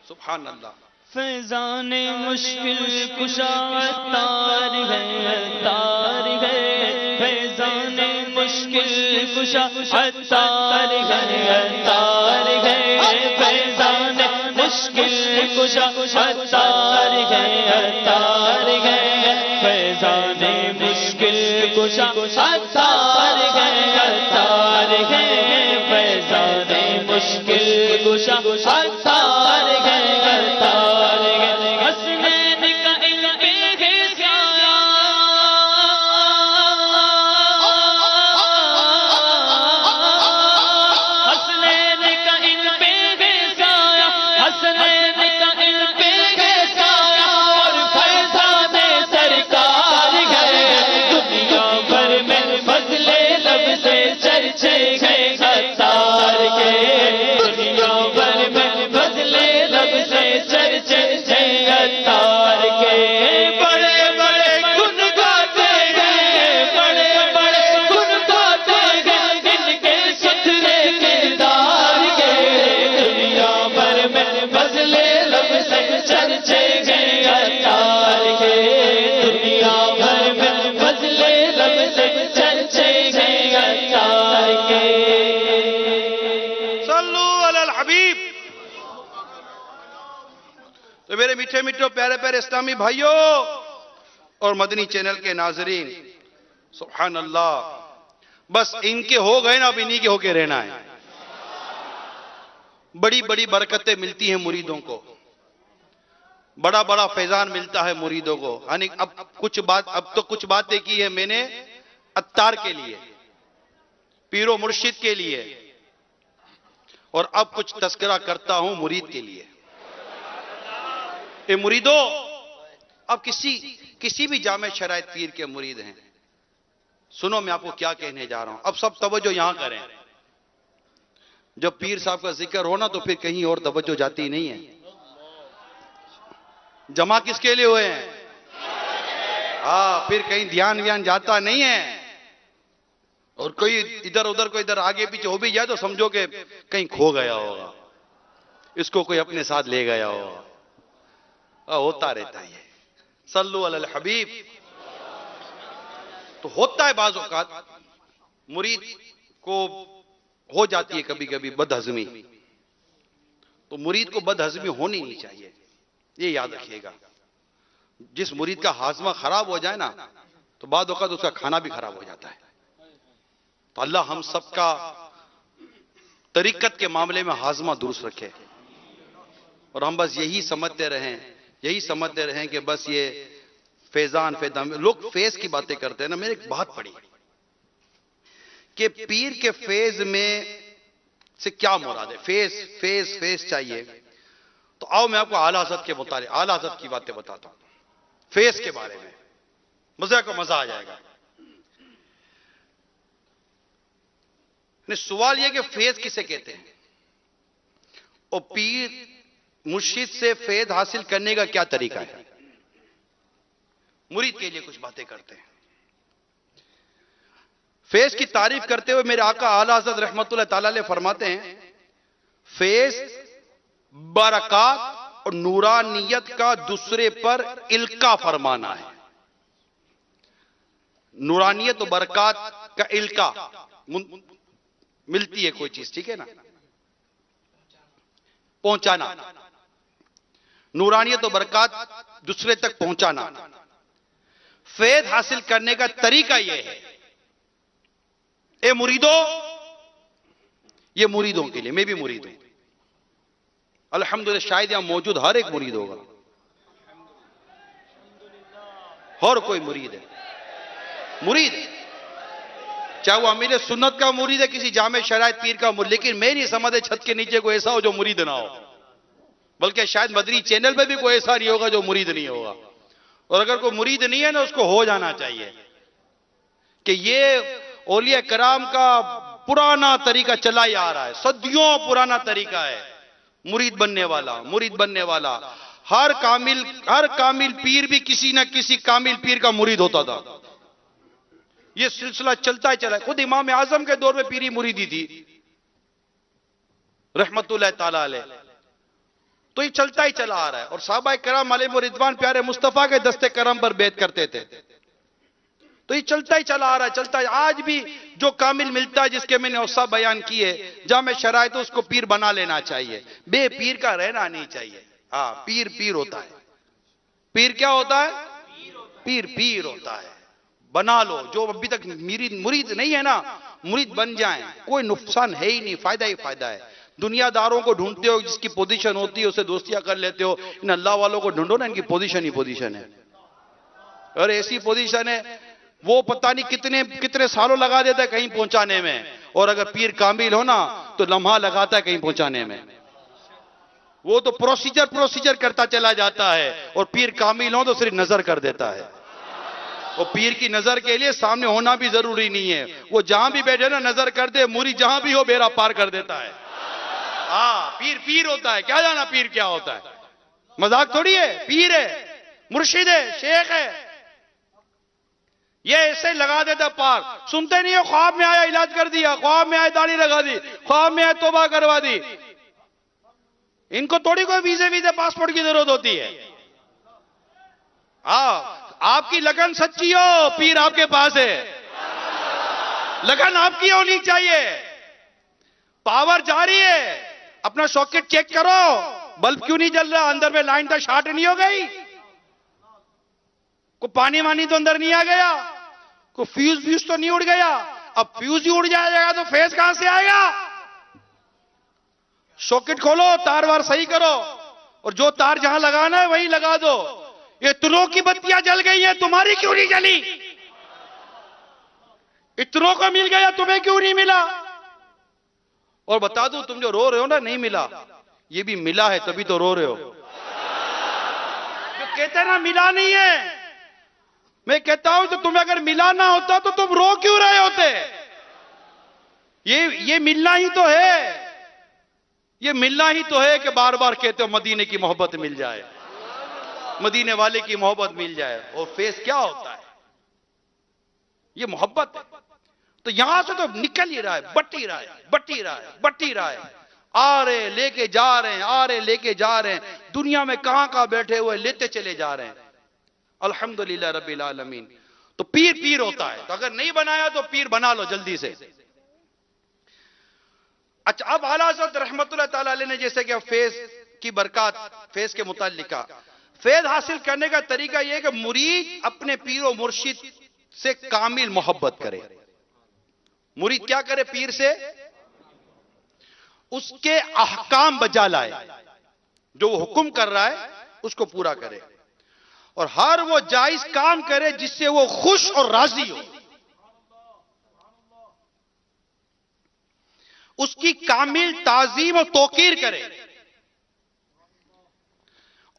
سبحان اللہ۔ فیضان مشکل کشا عطار ہے، عطار ہے، فیضان مشکل کشا عطار ہے، عطار ہے، فیضان مشکل کشا عطار ہے، عطار ہے، فیضان مشکل کشا عطار ہے، عطار ہے، فیضان مشکل کشا عطار ہے، عطار ہے، حسنین کا علم ہے سایہ، حسنین کا علم ہے سایہ، حسنین کا علم ہے سایہ، اور فیضان سرکار ہے، دنیا بھر میں فضل لب سے چرچے ہیں عطار کے، دنیا بھر میں فضل لب سے چرچے ہیں عطار کے، بڑے بڑے گن گاتے ہیں، بڑے بڑے گن گاتے ہیں ان کے سترے کردار کے، دنیا بھر میں فضل لب سے چرچے ہیں عطار کے، دنیا بھر میں فضل لب سے چرچے ہیں عطار کے۔ صلو علی الحبیب۔ تو میرے میٹھے میٹھے پیارے پیارے اسلامی بھائیوں اور مدنی چینل کے ناظرین، سبحان اللہ، بس ان کے ہو گئے نا، اب انہی کے ہو کے رہنا ہے۔ بڑی بڑی برکتیں ملتی ہیں مریدوں کو، بڑا بڑا فیضان ملتا ہے مریدوں کو۔ یعنی اب تو کچھ باتیں کی ہے میں نے عطار کے لیے، پیر و مرشد کے لیے، اور اب کچھ تذکرہ کرتا ہوں مرید کے لیے۔ اے مریدو، اب کسی بھی جامع شرائط پیر کے مرید ہیں، سنو میں آپ کو کیا کہنے جا رہا ہوں، اب سب توجہ یہاں کریں۔ جب پیر صاحب کا ذکر ہونا تو پھر کہیں اور توجہ جاتی نہیں ہے۔ جمع کس کے لیے ہوئے ہیں؟ ہاں، پھر کہیں دھیان ویان جاتا نہیں ہے، اور کوئی ادھر ادھر کوئی ادھر آگے پیچھے ہو بھی جائے تو سمجھو کہ کہیں کھو گیا ہوگا، اس کو کوئی اپنے ساتھ لے گیا ہوگا۔ ہوتا رہتا ہے یہ۔ صلو علی الحبیب۔ تو ہوتا ہے بعض اوقات مرید کو ہو جاتی ہے کبھی کبھی بد ہضمی، تو مرید کو بد ہضمی ہونی نہیں چاہیے، یہ یاد رکھیے گا۔ جس مرید کا ہاضمہ خراب ہو جائے نا تو بعض اوقات اس کا کھانا بھی خراب ہو جاتا ہے۔ تو اللہ ہم سب کا طریقت کے معاملے میں ہاضمہ درست رکھے، اور ہم بس یہی سمجھتے رہیں کہ بس یہ فیضان لوگ فیض کی باتیں کرتے ہیں نا۔ میں نے ایک بات پڑھی کہ پیر کے فیض میں سے کیا مراد ہے، فیض چاہیے، تو آؤ میں آپ کو اعلیٰ حضرت کے متعلق اعلیٰ حضرت کی باتیں بتاتا ہوں فیض کے بارے میں، مزہ کو مزہ آ جائے گا۔ سوال یہ کہ فیض کسے کہتے ہیں، اور پیر مرشد سے فیض حاصل کرنے کا کیا طریقہ ہے، مرید کے لیے کچھ باتیں کرتے ہیں۔ فیض کی تعریف کرتے ہوئے میرے آقا اعلیٰ حضرت رحمت اللہ تعالی علیہ فرماتے ہیں، فیض برکات اور نورانیت کا دوسرے پر القاء فرمانا ہے۔ نورانیت و برکات کا القا ملتی ہے کوئی چیز، ٹھیک ہے نا، پہنچانا، نورانیت و برکات دوسرے تک پہنچانا، فیض حاصل کرنے کا طریقہ یہ ہے۔ اے مریدو، یہ مریدوں کے لیے، میں بھی مرید ہوں الحمدللہ، شاید یہاں موجود ہر ایک مرید ہوگا، ہر کوئی مرید ہے، مرید ہے، چاہے وہ امیر سنت کا مرید ہے، کسی جامع شرائط پیر کا مرید، لیکن میں نہیں سمجھے چھت کے نیچے کوئی ایسا ہو جو مرید نہ ہو، بلکہ شاید مدنی چینل پہ بھی کوئی ایسا نہیں ہوگا جو مرید نہیں ہوگا، اور اگر کوئی مرید نہیں ہے نا اس کو ہو جانا چاہیے، کہ یہ اولیاء کرام کا پرانا طریقہ چلا ہی آ رہا ہے، صدیوں پرانا طریقہ ہے، مرید بننے والا، مرید بننے والا، ہر کامل پیر بھی کسی نہ کسی کامل پیر کا مرید ہوتا تھا، یہ سلسلہ چلتا ہی چلا ہے، خود امام اعظم کے دور میں پیری مریدی تھی رحمت اللہ تعالی علیہ، تو یہ چلتا ہی چلا آ رہا ہے، اور صحابہ کرام علیہ رضوان پیارے مصطفیٰ کے دستے کرم پر بیعت کرتے تھے، تو یہ چلتا ہی چلا آ رہا ہے، چلتا ہے، آج بھی جو کامل ملتا ہے جس کے میں نے اوصاف بیان کیے جامع شرائط، اس کو پیر بنا لینا چاہیے، بے پیر کا رہنا نہیں چاہیے، ہاں پیر پیر ہوتا ہے، پیر کیا ہوتا ہے؟ پیر پیر ہوتا ہے، بنا لو، جو ابھی تک مرید نہیں ہے نا، مرید بن جائیں، کوئی نقصان ہے ہی نہیں، فائدہ ہی فائدہ ہے، دنیا داروں کو ڈھونڈتے ہو جس کی پوزیشن ہوتی ہے اسے دوستیاں کر لیتے ہو، ان اللہ والوں کو ڈھونڈو نا، ان کی پوزیشن ہی پوزیشن ہے، اور ایسی پوزیشن ہے وہ پتہ نہیں کتنے سالوں لگا دیتا ہے کہیں پہنچانے میں، اور اگر پیر کامل ہو نا تو لمحہ لگاتا ہے کہیں پہنچانے میں، وہ تو پروسیجر کرتا چلا جاتا ہے، اور پیر کامل ہو تو صرف نظر کر دیتا ہے، اور پیر کی نظر کے لیے سامنے ہونا بھی ضروری نہیں ہے، وہ جہاں بھی بیٹھے نا نظر کر دے، مرید جہاں بھی ہو بیڑا پار کر دیتا ہے، ہاں پیر پیر ہوتا ہے، کیا جانا پیر کیا ہوتا ہے، مذاق تھوڑی ہے، پیر ہے، مرشد ہے، شیخ ہے، یہ ایسے لگا دیتا پار، سنتے نہیں ہو، خواب میں آیا علاج کر دیا، خواب میں آیا داڑھی لگا دی، خواب میں آیا توبہ کروا دی، ان کو تھوڑی کوئی ویزے پاسپورٹ کی ضرورت ہوتی ہے، آپ کی لگن سچی ہو، پیر آپ کے پاس ہے، لگن آپ کی ہونی چاہیے، پاور جاری ہے، اپنا ساکٹ چیک کرو، بلب کیوں نہیں جل رہا، اندر میں لائن تو شارٹ نہیں ہو گئی، کوئی پانی وانی تو اندر نہیں آ گیا، کوئی فیوز تو نہیں اڑ گیا، اب فیوز ہی اڑ جائے گا تو فیز کہاں سے آئے گا، ساکٹ کھولو، تار وار صحیح کرو، اور جو تار جہاں لگانا ہے وہیں لگا دو، یہ اتنوں کی بتیاں جل گئی ہیں، تمہاری کیوں نہیں جلی، اتنوں کو مل گیا تمہیں کیوں نہیں ملا، اور بتا دوں تم جو رو رہے ہو نا نہیں ملا، یہ بھی ملا ہے تبھی تو رو رہے ہو، جو کہتے ہیں نا ملا نہیں ہے، میں کہتا ہوں کہ تمہیں اگر ملا نہ ہوتا تو تم رو کیوں رہے ہوتے، یہ ملنا ہی تو ہے، یہ ملنا ہی تو ہے کہ بار بار کہتے ہو مدینے کی محبت مل جائے، مدینے والے کی محبت مل جائے، اور فیض کیا ہوتا ہے، یہ محبت ہے، تو یہاں سے تو نکل ہی رہا ہے، بٹ ہی رہا ہے، آ رہے لے کے جا رہے ہیں، دنیا میں کہاں بیٹھے ہوئے لیتے چلے جا رہے ہیں، الحمدللہ رب العالمین، تو پیر ہوتا ہے، تو اگر نہیں بنایا تو پیر بنا لو جلدی سے۔ اچھا، اب اعلیٰ حضرت رحمت اللہ تعالی علیہ نے جیسے کہ فیض کی برکات، فیض کے متعلق کہا، فیض حاصل کرنے کا طریقہ یہ ہے کہ مرید اپنے پیر و مرشد سے کامل محبت کرے، مرید کیا کرے، پیر سے اس کے احکام بجا لائے، جو وہ حکم کر رہا ہے اس کو پورا کرے، اور ہر وہ جائز کام کرے جس سے وہ خوش اور راضی ہو، اس کی کامل تعظیم و توقیر کرے،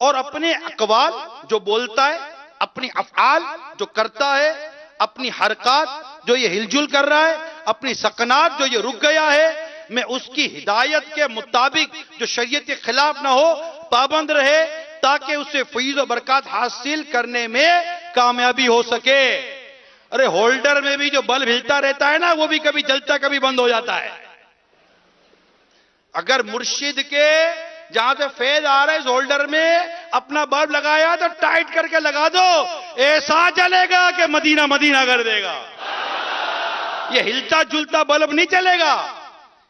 اور اپنے اقوال جو بولتا ہے، اپنی افعال جو کرتا ہے، اپنی حرکات جو یہ ہل جل کر رہا ہے، اپنی سکنات جو یہ رک گیا ہے، میں اس کی ہدایت کے مطابق جو شریعت کے خلاف نہ ہو پابند رہے، تاکہ اسے فیض و برکات حاصل کرنے میں کامیابی ہو سکے۔ ارے ہولڈر میں بھی جو بلب ہلتا رہتا ہے نا، وہ بھی کبھی جلتا کبھی بند ہو جاتا ہے، اگر مرشد کے جہاں سے فیض آ رہا ہے اس ہولڈر میں اپنا بلب لگایا تو ٹائٹ کر کے لگا دو، ایسا جلے گا کہ مدینہ مدینہ کر دے گا. یہ ہلتا جلتا بلب نہیں چلے گا.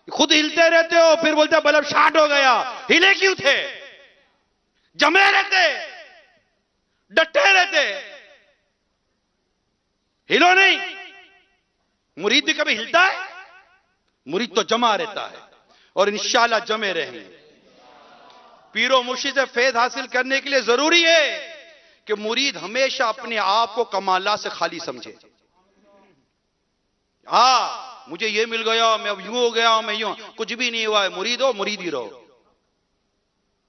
خود ہلتے رہتے ہو پھر بولتے بلب شارٹ ہو گیا. ہلے کیوں تھے؟ جمے رہتے، ڈٹے رہتے. ہلو نہیں. مرید بھی کبھی ہلتا ہے؟ مرید تو جمع رہتا ہے اور انشاءاللہ جمے رہیں گے. پیر و مرشد سے فیض حاصل کرنے کے لیے ضروری ہے کہ مرید ہمیشہ اپنے آپ کو کمالات سے خالی سمجھے. ہاں مجھے یہ مل گیا، میں اب یوں ہو گیا، میں یوں. کچھ بھی نہیں ہوا ہے. مرید ہو مرید ہی رہو.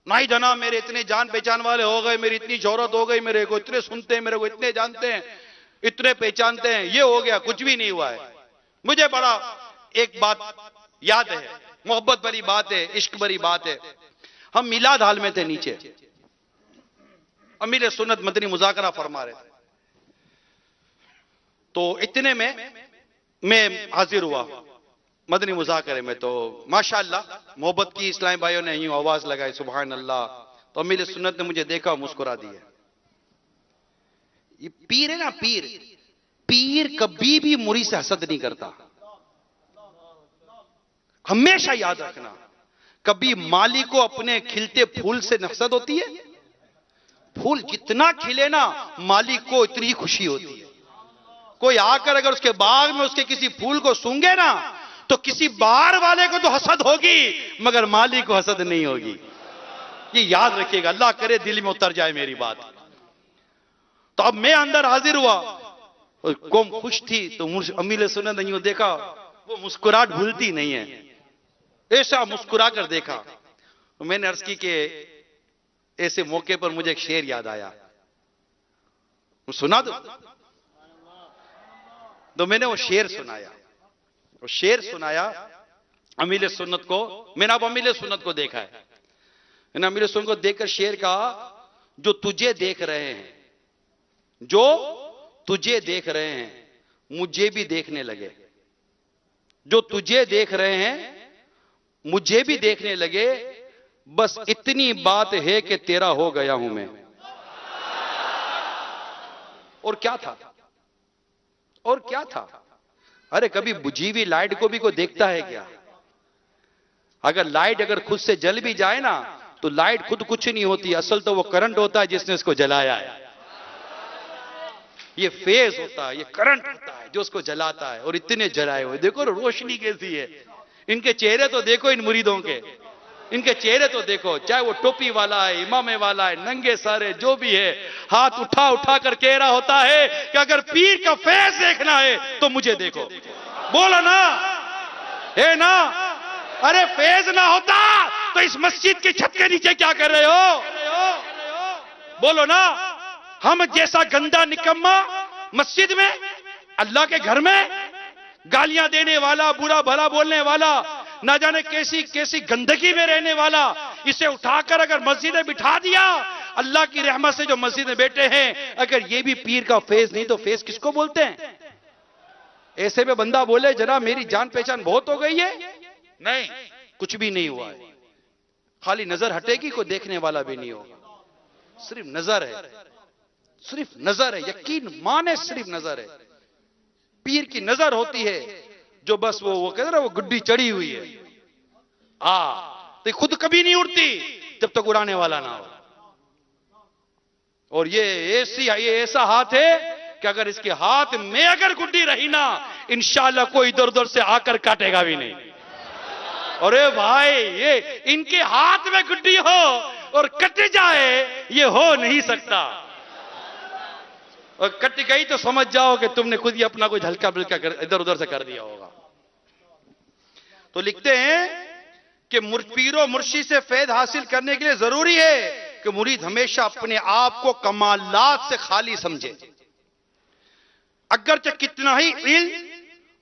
نہیں جناب میرے اتنے جان پہچان والے ہو گئے، میری اتنی شہرت ہو گئی، میرے کو اتنے سنتے ہیں، میرے کو اتنے جانتے ہیں، اتنے پہچانتے ہیں، یہ ہو گیا. کچھ بھی نہیں ہوا ہے. مجھے بڑا ایک بات یاد ہے، محبت بری بات ہے، عشق بری بات ہے. ہم میلاد حال میں تھے نیچے، امیر سنت مدنی مذاکرہ فرما رہے تھے. تو اتنے میں حاضر ہوا مدنی مذاکرے میں. تو ماشاءاللہ محبت کی اسلامی بھائیوں نے یوں آواز لگائی سبحان اللہ. تو امیر سنت نے مجھے دیکھا اور مسکرا دیا. یہ پیر ہے نا، پیر کبھی بھی مرید سے حسد نہیں کرتا. ہمیشہ یاد رکھنا، کبھی مالی کو اپنے کھلتے پھول سے حسد ہوتی ہے؟ پھول جتنا کھلے نا مالک کو اتنی خوشی ہوتی ہے. کوئی آ کر اگر اس کے باغ میں اس کے کسی پھول کو سونگے نا تو کسی باہر والے کو تو حسد ہوگی مگر مالک کو حسد نہیں ہوگی. یہ یاد رکھیے گا، اللہ کرے دل میں اتر جائے میری بات. تو اب میں اندر حاضر ہوا، قوم خوش تھی. تو امیر سنت نے یوں دیکھا، وہ مسکراہٹ بھولتی نہیں ہے. ایسا مسکرا کر دیکھا. میں نے عرض کی کہ ایسے موقع پر مجھے ایک شعر یاد آیا، سنا دو. تو میں نے وہ شعر سنایا. وہ شعر سنایا امیر سنت کو. میں نے اب امیر سنت کو دیکھا ہے. میں نے امیر سنت کو دیکھ کر شعر کہا، جو تجھے دیکھ رہے ہیں، جو تجھے دیکھ رہے ہیں مجھے بھی دیکھنے لگے. جو تجھے دیکھ رہے ہیں مجھے بھی دیکھنے لگے. بس اتنی بات ہے کہ تیرا ہو گیا ہوں میں. اور کیا تھا؟ اور کیا تھا؟ ارے کبھی بجھی ہوئی لائٹ کو بھی کوئی دیکھتا ہے کیا؟ اگر لائٹ اگر خود سے جل بھی جائے نا تو لائٹ خود کچھ نہیں ہوتی. اصل تو وہ کرنٹ ہوتا ہے جس نے اس کو جلایا ہے. یہ فیض ہوتا ہے، یہ کرنٹ ہوتا ہے جو اس کو جلاتا ہے. اور اتنے جلائے ہوئے دیکھو روشنی کیسی ہے. ان کے چہرے تو دیکھو، ان مریدوں کے ان کے چہرے تو دیکھو. چاہے وہ ٹوپی والا ہے، امامے والا ہے، ننگے سارے جو بھی ہے، ہاتھ اٹھا اٹھا کر کہہ رہا ہوتا ہے کہ اگر پیر کا فیض دیکھنا ہے تو مجھے دیکھو. بولو نا، ہے نا. ارے فیض نہ ہوتا تو اس مسجد کی چھت کے نیچے کیا کر رہے ہو؟ بولو نا. ہم جیسا گندا نکما مسجد میں، اللہ کے گھر میں گالیاں دینے والا، برا بھلا بولنے والا، نہ جانے کیسی کیسی گندگی میں رہنے والا، اسے اٹھا کر اگر مسجد میں بٹھا دیا، اللہ کی رحمت سے جو مسجد میں بیٹھے ہیں، اگر یہ بھی پیر کا فیض نہیں تو فیض کس کو بولتے ہیں؟ ایسے میں بندہ بولے جناب میری جان پہچان بہت ہو گئی ہے. نہیں، کچھ بھی نہیں ہوا ہے. خالی نظر ہٹے گی، کوئی دیکھنے والا بھی نہیں ہوگا. صرف نظر ہے، صرف نظر ہے. یقین مانے صرف نظر ہے. پیر کی نظر ہوتی ہے جو بس وہ کہتے ہیں نا، وہ گڈی چڑھی ہوئی ہے. تو خود کبھی نہیں اڑتی جب تک اڑانے والا نہ ہو. اور یہ ایسا ہاتھ ہے کہ اگر اس کے ہاتھ میں اگر گڈی رہی نا، انشاءاللہ کوئی ادھر ادھر سے آ کر کاٹے گا بھی نہیں. ارے بھائی، یہ ان کے ہاتھ میں گڈی ہو اور کٹ جائے، یہ ہو نہیں سکتا. اور کٹ گئی تو سمجھ جاؤ کہ تم نے خود ہی اپنا کوئی ہلکا بلکا ادھر ادھر سے کر دیا ہوگا. تو لکھتے ہیں کہ پیر و مرشد سے فیض حاصل کرنے کے لیے ضروری ہے کہ مرید ہمیشہ اپنے آپ کو کمالات سے خالی سمجھے. اگرچہ کتنا ہی علم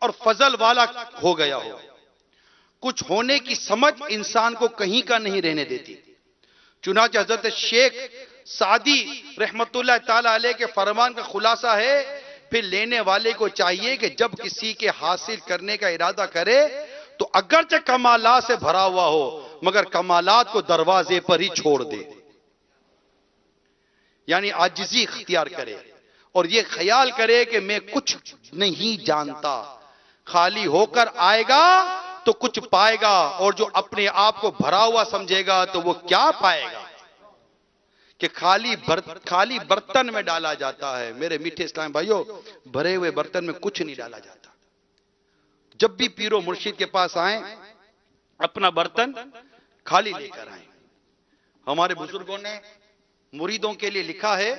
اور فضل والا ہو گیا ہو، کچھ ہونے کی سمجھ انسان کو کہیں کا نہیں رہنے دیتی. چنانچہ حضرت شیخ سعدی رحمت اللہ تعالی علیہ کے فرمان کا خلاصہ ہے، پھر لینے والے کو چاہیے کہ جب کسی کے حاصل کرنے کا ارادہ کرے تو اگرچہ کمالات سے بھرا ہوا ہو مگر کمالات کو دروازے پر ہی چھوڑ دے. یعنی عاجزی اختیار کرے اور یہ خیال کرے کہ میں کچھ نہیں جانتا. خالی ہو کر آئے گا تو کچھ پائے گا، اور جو اپنے آپ کو بھرا ہوا سمجھے گا تو وہ کیا پائے گا؟ کہ خالی برتن میں ڈالا جاتا ہے. میرے میٹھے اسلام بھائیوں، بھرے ہوئے برتن میں کچھ نہیں ڈالا جاتا. جب بھی پیر و مرشد کے پاس آئیں اپنا برتن خالی لے کر آئیں. ہمارے بزرگوں نے مریدوں کے لیے لکھا ہے،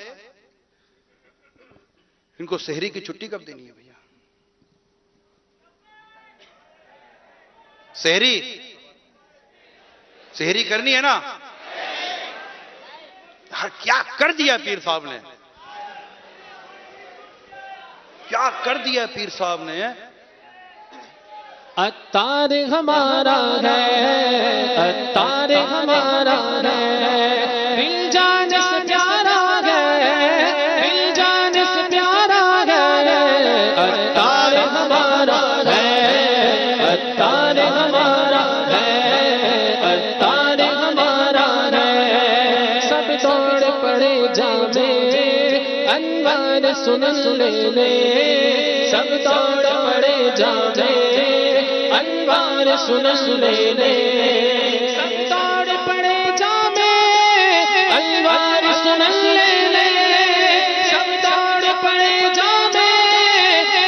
ان کو سحری کی چھٹی کب دینی ہے بھیا؟ سحری کرنی ہے نا؟ کیا کر دیا پیر صاحب نے، کیا کر دیا پیر صاحب نے. عطار ہمارا ہے، عطار ہمارا ہے، دل جان سے پیارا ہے، دل جان سے پیارا ہے. عطار ہمارا ہے، عطار ہمارا ہے، عطار ہمارا ہے. سب دوڑ پڑے جانے انوار سن لے، سب دوڑ پڑے جانے انوار سن لے. سب دوڑ پڑے جانے انوار سن لے، سب دوڑ پڑے جانے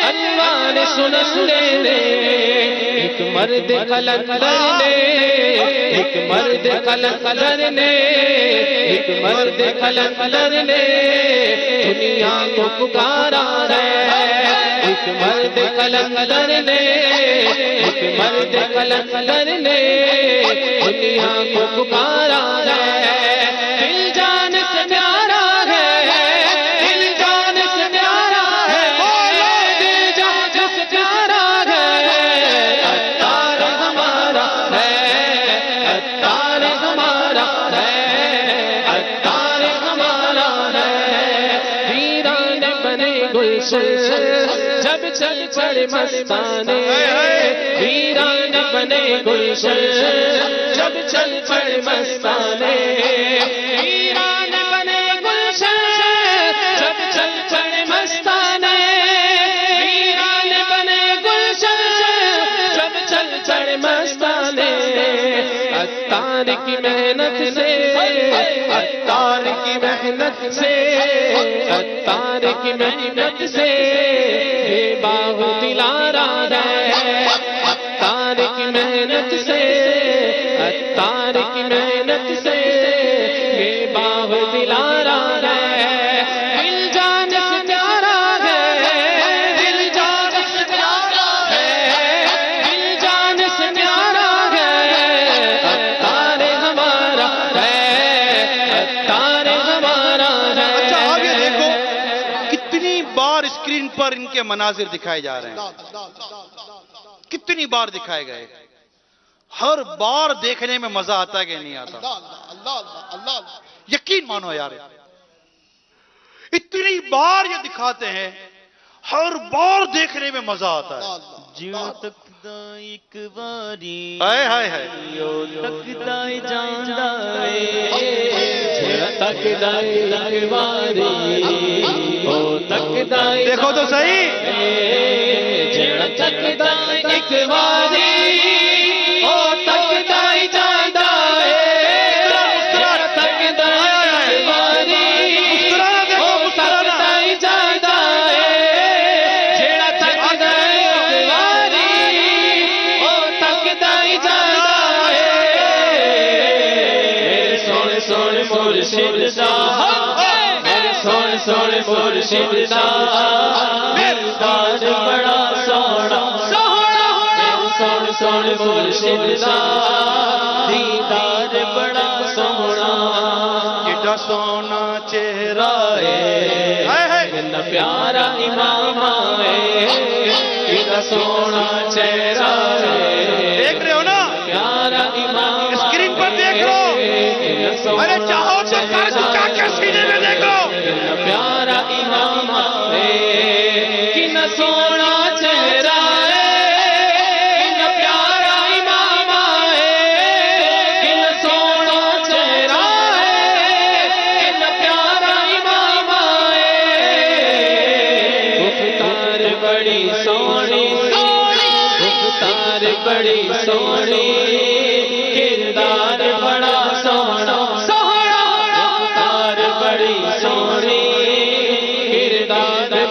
انوار سن لے. ایک مرد قلندر نے، ایک مرد قلندر نے، ایک مرد قلندر نے دنیا کو پکارا ہے. ایک مرد قلندر نے، ایک مرد قلندر نے دنیا کو پکارا ہے. دل جان سے پیارا ہے، دل جان سے پیارا ہے، دل جان سے پیارا ہے. عطار ہمارا ہے، عطار ہمارا ہے، عطار ہمارا ہے. ویران بنے گلشن جب چل پڑے مستانے، ویران بنے گلشن جب چل پڑے مستانے. ویران بنے گلشن جب چل پڑے مستانے، ویران بنے گلشن جب چل پڑے مستانے. عطار کی محنت سے، عطار کی محنت سے، عطار کی محنت سے یہ باغ دلارا ہے. عطار کی محنت سے، عطار کی محنت سے یہ باغ دلارا ہے. دل جان سے پیارا ہے، دل جان سے پیارا ہے، دل جان سے پیارا ہے. عطار ہمارا ہے، عطار ہمارا ہے. اچھا آگے دیکھو کتنی بار اسکرین پر ان کے مناظر دکھائے جا رہے ہیں، کتنی بار دکھائے گئے. ہر بار دیکھنے میں مزہ آتا ہے کہ نہیں آتا؟ یقین مانو یار، اتنی بار یہ دکھاتے ہیں، ہر بار دیکھنے میں مزہ آتا ہے. جو تکدا ایک واری ہائے ہائے ہائے، یو تکدا جاندا اے. تکدا ایک واری او تکدا دیکھو تو صحیح. تکدا ایک واری او تکدا جاندا اے. تکدا ایک واری او تکدا جاندا اے. جیڑا تکدا ایک واری او تکدا جاندا اے. سونے سونے مرشد صاحب، سونے سونے مرشد صاحب، دلدار بڑا سونا سونے سونے مرشد صاحب، دیدار بڑا سونا. ایڈا سونا چہرہ ہے کتنا پیارا امام ہے، کتنا سونا چہرہ ہے. دیکھ رہے ہو نا، پیارا امام اسکرین پر دیکھ لو. ارے چاہو تو سر جھکا کے سینے میں دیکھو. کتنا پیارا امام ہے، کتنا سونا چہرہ ہے، کتنا پیارا امام ہے، کتنا سونا چہرہ ہے، کتنا پیارا امام ہے.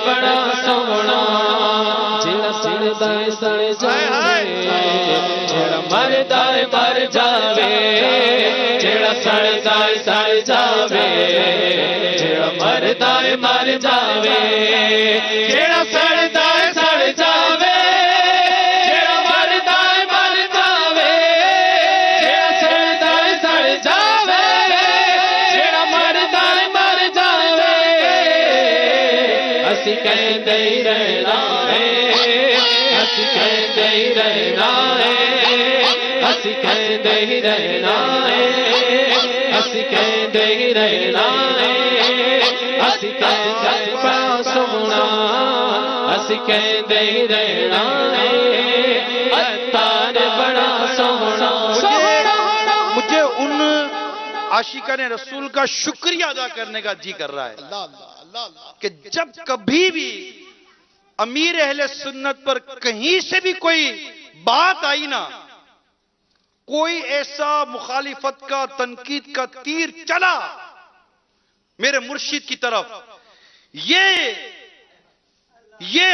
بڑا سونا جڑا سڑدا ہے سڑ جاوے جڑا مردا ہے مر جاوے جڑا سڑدا ہے سڑ جاوے جڑا مردا ہے مر جاوے جڑا سڑدا ہے سڑ جاوے جڑا مردا ہے مر جاوے جڑا سڑدا ہے سڑ جاوے جڑا مردا ہے مر جاوے اسی کہندے ہی رہنا ہے اسی کہندے ہی رہنا ہے اسی کہندے ہی رہنا ہے اسی کہندے ہی رہنا ہے اسی کہندے بڑا سونا اسی کہندے ہی رہنا ہے عطار بڑا سونا مجھے ان عاشقان رسول کا شکریہ ادا کرنے کا جی کر رہا ہے کہ جب کبھی بھی امیر اہل سنت پر کہیں سے بھی کوئی بات آئی نا، کوئی ایسا مخالفت کا تنقید کا تیر چلا میرے مرشد کی طرف، یہ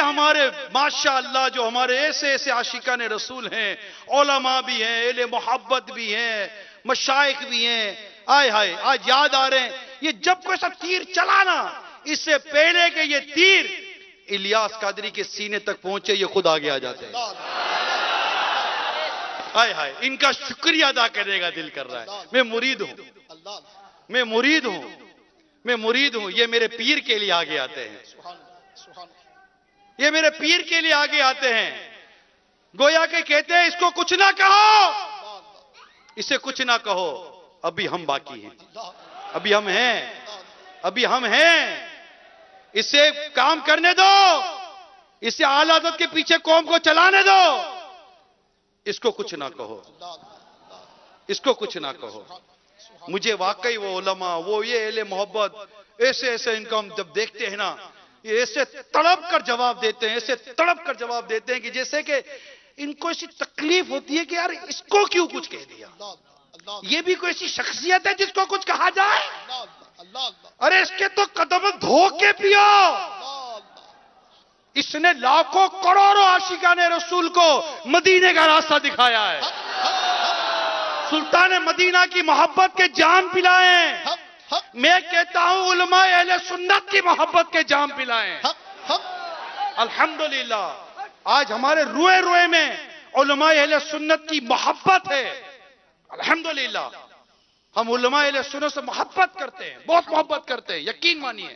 ہمارے ماشاءاللہ جو ہمارے ایسے ایسے عاشقان رسول ہیں، علماء بھی ہیں، اہل محبت بھی ہیں، مشائخ بھی ہیں، آئے ہائے آج یاد آ رہے ہیں، یہ جب کوئی سا تیر چلا نا، اس سے پہلے کہ یہ تیر الیاس قادری کے سینے تک پہنچے یہ خود آگے آ جاتے ہیں۔ آئے ہائے ان کا شکریہ ادا کرنے کا دل کر رہا ہے۔ میں مرید ہوں، میں مرید ہوں، میں مرید ہوں، یہ میرے پیر کے لیے آگے آتے ہیں، یہ میرے پیر کے لیے آگے آتے ہیں، گویا کہ کہتے ہیں اس کو کچھ نہ کہو، اسے کچھ نہ کہو، ابھی ہم باقی ہیں، ابھی ہم ہیں، ابھی ہم ہیں، اسے کام کرنے دو، اسے اعلی حضرت کے پیچھے قوم کو چلانے دو، اس کو کچھ نہ کہو، اس کو کچھ نہ کہو۔ مجھے واقعی وہ علماء، وہ یہ اہل محبت، ایسے ایسے ان کو ہم جب دیکھتے ہیں نا، یہ ایسے تڑپ کر جواب دیتے ہیں، ایسے تڑپ کر جواب دیتے ہیں کہ جیسے کہ ان کو ایسی تکلیف ہوتی ہے کہ یار اس کو کیوں کچھ کہہ دیا، یہ بھی کوئی ایسی شخصیت ہے جس کو کچھ کہا جائے، ارے اس کے تو قدم دھو کے پیو، اس نے لاکھوں کروڑوں عاشقان رسول کو مدینے کا راستہ دکھایا ہے، سلطان مدینہ کی محبت کے جام پلائیں، میں کہتا ہوں علماء اہل سنت کی محبت کے جام پلائیں۔ الحمدللہ آج ہمارے روئے روئے میں علماء اہل سنت کی محبت ہے، الحمدللہ ہم علماء اہل سنت سے محبت کرتے ہیں، بہت محبت کرتے ہیں، یقین مانیے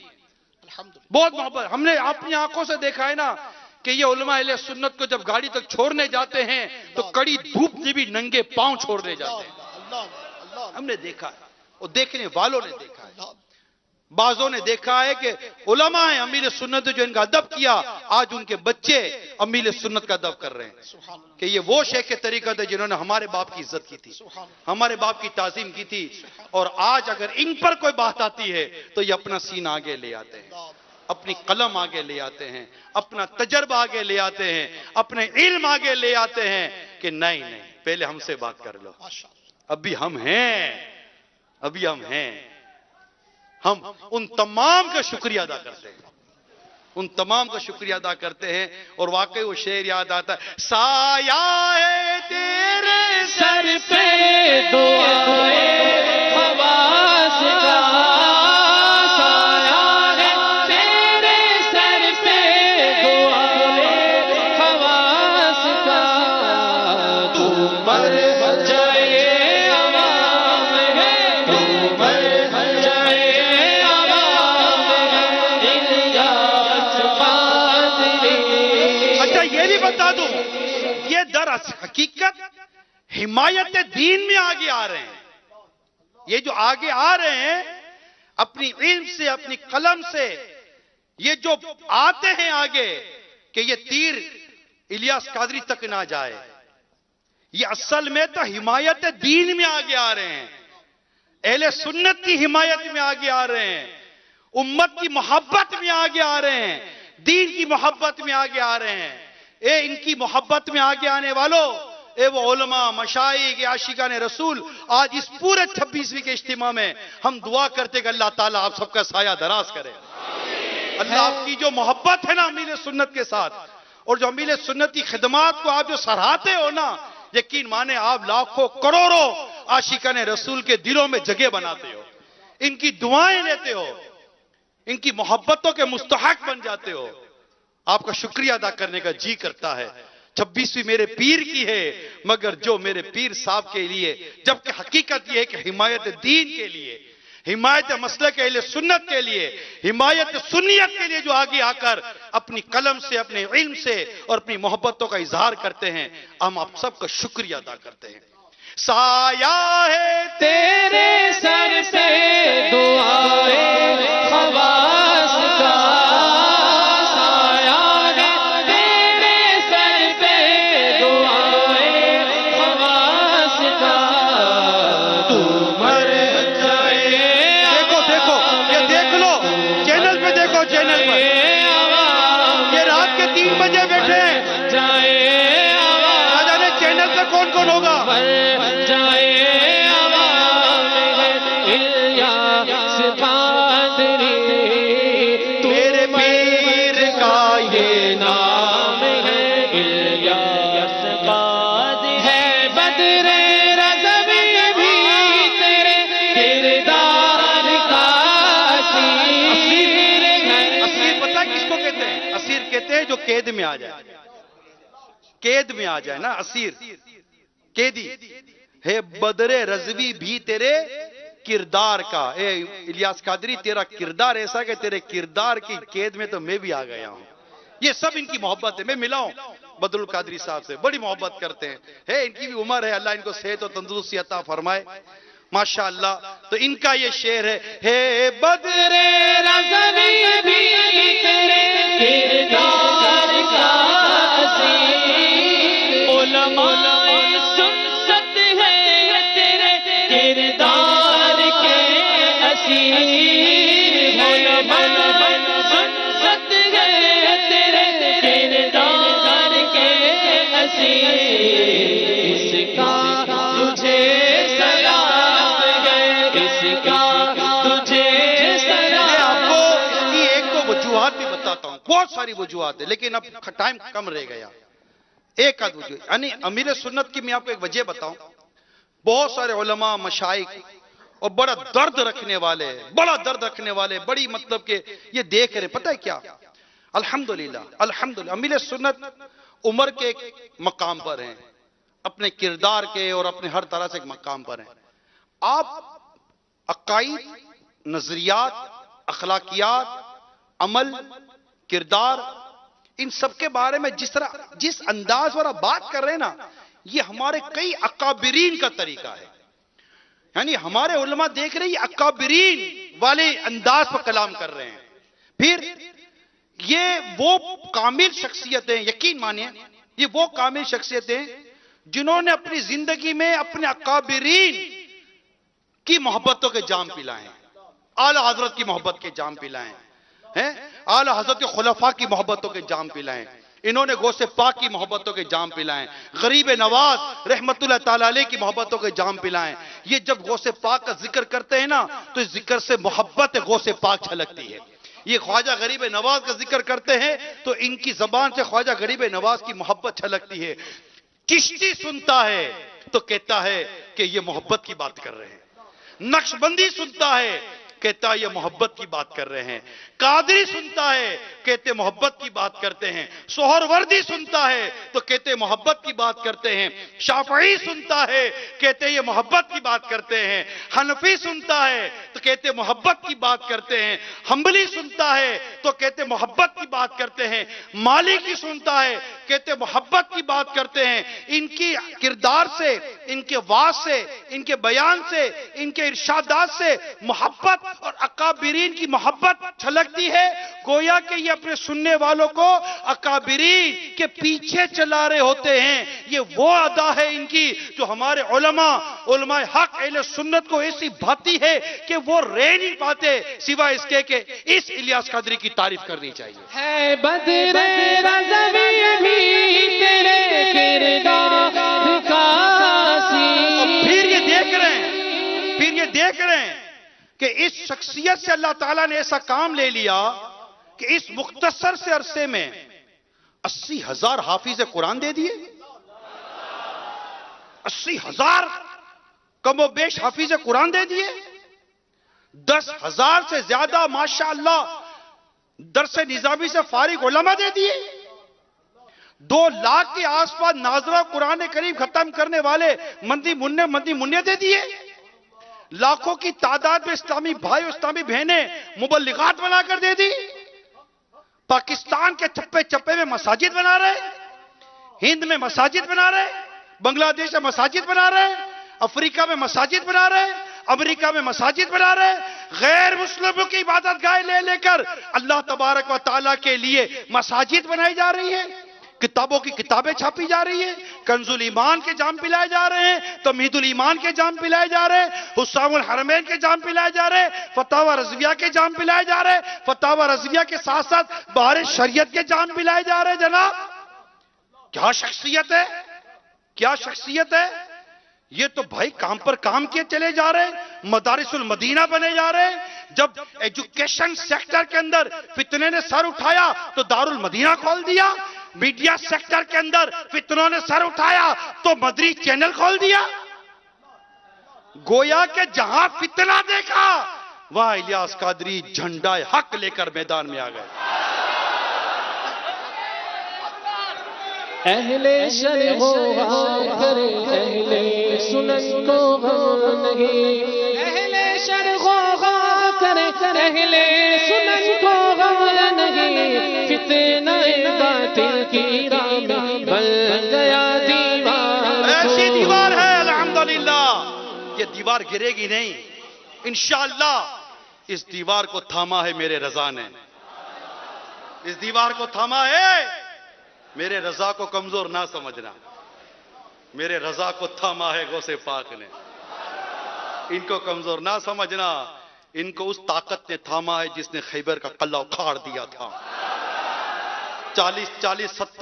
بہت محبت۔ ہم نے اپنی آنکھوں سے دیکھا ہے نا کہ یہ علماء اہل سنت کو جب گاڑی تک چھوڑنے جاتے ہیں تو کڑی دھوپ میں بھی ننگے پاؤں چھوڑنے جاتے ہیں، ہم نے دیکھا ہے، اور دیکھنے والوں نے دیکھا ہے، بعضوں نے دیکھا ہے کہ علماء ہیں امیر سنت جو ان کا ادب کیا، آج ان کے بچے امیر سنت کا ادب کر رہے ہیں کہ یہ وہ شیخ طریقت ہے جنہوں نے ہمارے باپ کی عزت کی تھی، ہمارے باپ کی تعظیم کی تھی، اور آج اگر ان پر کوئی بات آتی ہے تو یہ اپنا سینہ آگے لے آتے ہیں، اپنی قلم آگے لے آتے ہیں، اپنا تجربہ آگے لے آتے ہیں، اپنے علم آگے لے آتے ہیں کہ نہیں نہیں پہلے ہم سے بات کر لو، ابھی ہم ہیں، ابھی ہم ہیں۔ ہم ان تمام کا شکریہ ادا کرتے ہیں، ان تمام کا شکریہ ادا کرتے ہیں، اور واقعی وہ شعر یاد آتا ہے، سایہ ہے تیرے سر پہ دعائے خواص کا، سایہ ہے تیرے سر پہ دعائے خواص کا، تو مر جائے عوام ہے، تو مر جائے عوام ہے، الیاس قادری۔ اچھا یہ بھی بتا دوں، یہ در حقیقت حمایت دین میں آگے آ رہے ہیں، یہ جو آگے آ رہے ہیں اپنی علم سے، اپنی قلم سے، یہ جو آتے ہیں آگے کہ یہ تیر الیاس قادری تک نہ جائے، یہ اصل میں تو حمایت دین میں آگے آ رہے ہیں، اہل سنت کی حمایت میں آگے آ رہے ہیں، امت کی محبت میں آگے آ رہے ہیں، دین کی محبت میں آگے آ رہے ہیں۔ اے ان کی محبت میں آگے آنے والوں، اے وہ علماء، مشائخ، عاشقان رسول، آج اس پورے 26ویں کے اجتماع میں ہم دعا کرتے کہ اللہ تعالیٰ آپ سب کا سایہ دراز کرے، اللہ آپ کی جو محبت ہے نا امیر سنت کے ساتھ، اور جو امیر سنت کی خدمات کو آپ جو سراہتے ہو نا، یقین مانے آپ لاکھوں کروڑوں عاشقان رسول کے دلوں میں جگہ بناتے ہو، ان کی دعائیں لیتے ہو، ان کی محبتوں کے مستحق بن جاتے ہو. آپ کا شکریہ ادا کرنے کا جی کرتا ہے. 26ویں میرے پیر کی ہے مگر جو میرے پیر صاحب کے لیے، جبکہ حقیقت یہ ہے کہ حمایت دین کے لیے، حمایت مسلک اہل سنت کے لیے، حمایت سنیت کے لیے جو آگے آ کر اپنی قلم سے، اپنے علم سے اور اپنی محبتوں کا اظہار کرتے ہیں، ہم آپ سب کا شکریہ ادا کرتے ہیں. سایہ ہے تیرے سر سے دعائیں خواص کا، سایہ ہے تیرے سر پہ دعائیں خواص کا، تو مر جائے. دیکھو دیکھو یہ دیکھ لو، چینل پہ دیکھو، چینل پر یہ رات کے 3 بجے بیٹھے ہیں. نہ جانے چینل پہ کون کون ہوگا. میرے پیر کا یہ نام ہے الیاس قادری ہے، بدر رضوی بھی تیرے کردار کا اسیر ہے. اسیر پتہ کس کو کہتے ہیں؟ اسیر کہتے ہیں جو قید میں آ جائے، قید میں آ جائے نا اسیر، قیدی ہے. بدر رضوی بھی تیرے کردار کا. اے الیاس قادری تیرا کردار ایسا کہ تیرے کردار کی قید میں تو میں بھی آ گیا ہوں. یہ سب ان کی محبت ہے. میں ملا ہوں بدر القادری صاحب سے، بڑی محبت کرتے ہیں. ہے ان کی بھی عمر ہے، اللہ ان کو صحت و تندرستی عطا فرمائے ماشاءاللہ. تو ان کا یہ شعر ہے بدر رضوی بھی تیرے کردار کا اسیر، علماء سنت ہے تیرے کردار کے اسیر، علماء سنت ہے تیرے کردار کے اسیر. اس کا تجھے سلام ہے، اس کا تجھے میں سلام. آپ کو اس کی ایک دو وجوہات بھی بتاتا ہوں، بہت ساری وجوہات ہے لیکن اب ٹائم کم رہ گیا. ایک آدھ وجہ یعنی امیر سنت کی میں آپ کو ایک وجہ بتاؤں. بہت سارے علماء مشائخ اور بڑا درد رکھنے والے، بڑا درد رکھنے والے، بڑی مطلب کہ یہ دیکھ رہے پتہ ہے کیا، الحمدللہ الحمدللہ امیر سنت عمر کے ایک مقام پر ہیں، اپنے کردار کے اور اپنے ہر طرح سے ایک مقام پر ہیں. آپ عقائد، نظریات، اخلاقیات، عمل، کردار، ان سب کے بارے میں جس انداز پر آپ بات کر رہے ہیں نا، یہ ہمارے کئی اکابرین کا طریقہ ہے. یعنی ہمارے علماء دیکھ رہے ہیں یہ اکابرین والے انداز پر کلام کر رہے ہیں. پھر یہ وہ کامل شخصیتیں، یقین مانیے یہ وہ کامل شخصیتیں جنہوں نے اپنی زندگی میں اپنے اکابرین کی محبتوں کے جام پلائے ہیں، اعلی حضرت کی محبت کے جام پلائے ہیں، اعلی حضرت کے خلفاء کی محبتوں کے جام پلائے ہیں. انہوں نے غوث پاک کی محبتوں کے جام پلائے ہیں، غریب نواز رحمت اللہ تعالیٰ علیہ کی محبتوں کے جام پلائے ہیں. یہ جب غوث پاک کا ذکر کرتے ہیں نا تو اس ذکر سے محبت غوث پاک چھلکتی ہے. یہ خواجہ غریب نواز کا ذکر کرتے ہیں تو ان کی زبان سے خواجہ غریب نواز کی محبت چھلکتی ہے. چشتی سنتا ہے تو کہتا ہے کہ یہ محبت کی بات کر رہے ہیں. نقش بندی سنتا ہے کہتا ہے یہ محبت کی بات کر رہے ہیں. قادری سنتا ہے کہتے محبت کی بات کرتے ہیں. سہروردی سنتا ہے تو کہتے محبت کی بات کرتے ہیں. شافعی سنتا ہے کہتے یہ محبت کی بات کرتے ہیں. حنفی سنتا ہے تو کہتے محبت کی بات کرتے ہیں. حنبلی سنتا ہے تو کہتے محبت کی بات کرتے ہیں. مالکی سنتا ہے کہتے محبت کی بات کرتے ہیں. ان کی کردار سے، ان کے واعظ سے، ان کے بیان سے، ان کے ارشادات سے محبت اور اکابرین کی محبت چھلکتی ہے. گویا کہ یہ اپنے سننے والوں کو اکابرین کے پیچھے چلا رہے ہوتے ہیں. یہ وہ ادا ہے ان کی جو ہمارے علماء حق اہل سنت کو ایسی بھاتی ہے کہ وہ رہ نہیں پاتے سوائے اس کے کہ اس الیاس قادری کی تعریف کرنی چاہیے. ہے بدر رضوی بھی تیرے کردار کا اسیر. پھر یہ دیکھ رہے ہیں کہ اس شخصیت سے اللہ تعالیٰ نے ایسا کام لے لیا کہ اس مختصر سے عرصے میں 80,000 حافظ قرآن دے دیے. 80,000 کم و بیش حافظ قرآن دے دیے. 10,000 سے زیادہ ماشاءاللہ درس نظامی سے فارغ علماء دے دیے. 2 لاکھ کے آس پاس ناظرہ قرآن کریم ختم کرنے والے مندی منع دے دیے. لاکھوں کی تعداد میں اسلامی بھائی اور اسلامی بہنیں مبلغات بنا کر دے دی. پاکستان کے چپے چپے میں مساجد بنا رہے, ہند میں مساجد بنا رہے, بنگلہ دیش میں مساجد بنا رہے, افریقہ میں مساجد بنا رہے, امریکہ میں مساجد بنا رہے. غیر مسلموں کی عبادت گاہ لے کر اللہ تبارک و تعالیٰ کے لیے مساجد بنائی جا رہی ہے. کتابوں کی کتابیں چھاپی جا رہی ہیں. کنز الایمان کے جام پلائے جا رہے ہیں, تمہید الایمان کے جام پلائے جا رہے ہیں, حسام الحرمین کے جام پلائے جا رہے ہیں, فتاوی رضویہ کے جام پلائے جا رہے ہیں, فتاوی رضویہ کے ساتھ ساتھ بہار شریعت کے جام پلائے جا رہے ہیں. جناب کیا شخصیت ہے, کیا شخصیت ہے. یہ تو بھائی کام پر کام کیے چلے جا رہے ہیں. مدارس المدینہ بنے جا رہے ہیں. جب ایجوکیشن سیکٹر کے اندر فتنے نے سر اٹھایا تو دارالمدینہ کھول دیا. میڈیا سیکٹر کے اندر فتنوں نے سر اٹھایا تو مدری چینل کھول دیا. گویا کہ جہاں فتنہ دیکھا وہاں الیاس قادری جھنڈا حق لے کر میدان میں آ گئے. اہل شرع و غم اہل سنن کو غم نہیں, اہل شرع و غم اہل سنن کو غم نہیں. فتنہ باطل کی راہ میں بن گیا دیوار. ایسی دیوار ہے الحمدللہ, یہ دیوار گرے گی نہیں انشاءاللہ. اس دیوار کو تھاما ہے میرے رضا نے, اس دیوار کو تھاما ہے. میرے رضا کو کمزور نہ سمجھنا, میرے رضا کو تھاما ہے غوث پاک نے. ان کو کمزور نہ سمجھنا, ان کو اس طاقت نے تھاما ہے جس نے خیبر کا قلعہ اکھاڑ دیا تھا. 40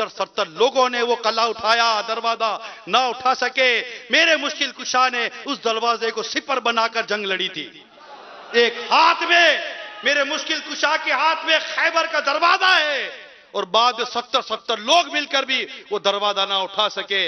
70 لوگوں نے وہ قلعہ اٹھایا, دروازہ نہ اٹھا سکے. میرے مشکل کشا نے اس دروازے کو سپر بنا کر جنگ لڑی تھی. ایک ہاتھ میں میرے مشکل کشا کے ہاتھ میں خیبر کا دروازہ ہے, اور بعد 70 لوگ مل کر بھی وہ دروازہ نہ اٹھا سکے.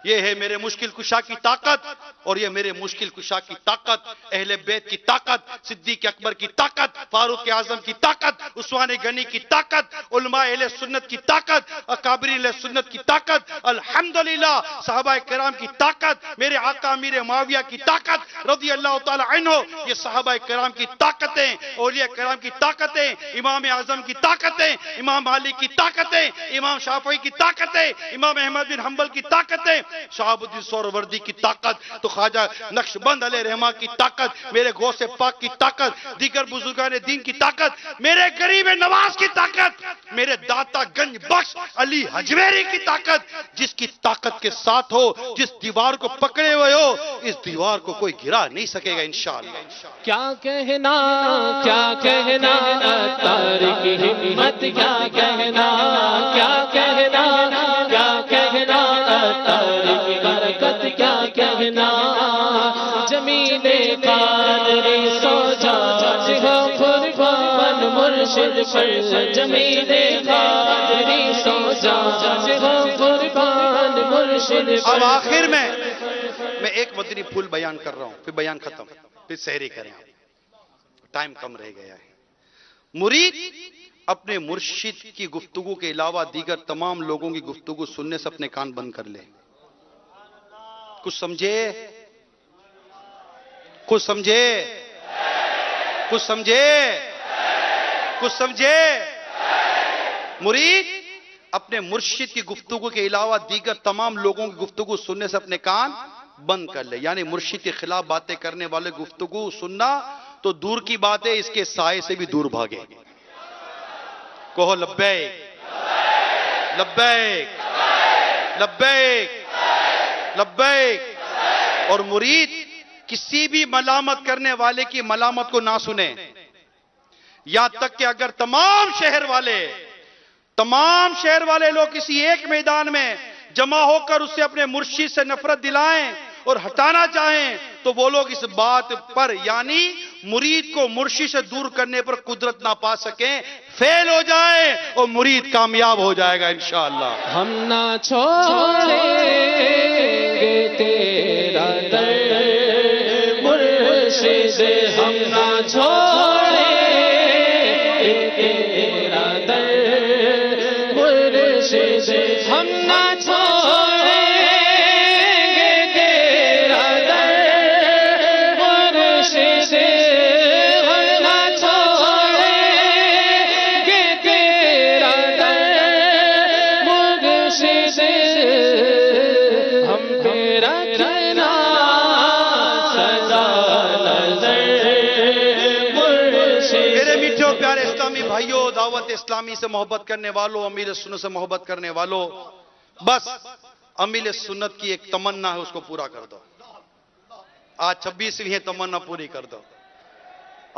یہ ہے میرے مشکل کشا کی طاقت, اور یہ میرے مشکل کشا کی طاقت اہل بیت کی طاقت, صدیق اکبر کی طاقت, فاروق اعظم کی طاقت, عثمان غنی کی طاقت, علماء اہل سنت کی طاقت, اکابرین اہل سنت کی طاقت, الحمدللہ صحابہ کرام کی طاقت, میرے آقا امیر معاویہ کی طاقت رضی اللہ تعالی عنہ. یہ صحابہ کرام کی طاقتیں, اولیاء کرام کی طاقتیں, امام اعظم کی طاقتیں, امام مالک کی طاقتیں, امام شافعی کی طاقتیں, امام احمد بن حنبل کی طاقتیں, شہاب الدین سہروردی کی طاقت, تو خواجہ نقشبند علیہ رحمہ کی طاقت, میرے غوث پاک کی طاقت, دیگر بزرگان دین کی طاقت, میرے غریب نواز کی طاقت, میرے داتا گنج بخش علی حجویری کی طاقت. جس کی طاقت کے ساتھ ہو, جس دیوار کو پکڑے ہوئے ہو, اس دیوار کو کوئی گرا نہیں سکے گا انشاءاللہ. کیا کہنا اتار کی ہمت, کیا کہنا اتار کی برکت, کیا کہنا جمیل قادری سو جا جہاں قربان مرشد پر. جمیل قادری سو جا جہاں قربان مرشد پر. اب آخر میں ایک مدنی پھول بیان کر رہا ہوں, پھر بیان ختم, پھر سحری کریں, ٹائم کم رہ گیا ہے. مرید اپنے مرشد کی گفتگو کے علاوہ دیگر تمام لوگوں کی گفتگو سننے سے اپنے کان بند کر لے. کچھ سمجھے, کچھ سمجھے, کچھ سمجھے, کچھ سمجھے. مرید اپنے مرشد کی گفتگو کے علاوہ دیگر تمام لوگوں کی گفتگو سننے سے اپنے کان بند کر لے. یعنی مرشد کے خلاف باتیں کرنے والے گفتگو سننا تو دور کی بات ہے, اس کے سائے سے بھی دور بھاگے. کہو لبیک لبیک لبیک لبیک. اور مرید کسی بھی ملامت کرنے والے کی ملامت کو نہ سنے, یہاں تک کہ اگر تمام شہر والے لوگ کسی ایک میدان میں جمع ہو کر اسے اپنے مرشد سے نفرت دلائیں اور ہٹانا چاہیں تو وہ لوگ اس بات پر یعنی مرید کو مرشد سے دور کرنے پر قدرت نہ پا سکیں، فیل ہو جائے اور مرید کامیاب ہو جائے گا انشاءاللہ۔ ہم نہ چھوڑیں گے تیرا در مرشد، ہم نہ چھوڑیں گے تیرا در مرشد، ہم نہ چھوڑیں گے تیرا در مرشد، ہم نہ چھوڑیں گے تیرا در مرشد، ہم پہ رکھنا سدا نظر مرشد۔ میرے میٹھے اور پیارے اسلامی بھائیوں، دعوت اسلامی سے محبت کرنے والوں، امیر سنت سے محبت کرنے والوں، بس امیر سنت کی ایک تمنا ہے، اس کو پورا کر دو۔ آج 26ویں تمنا پوری کر دو۔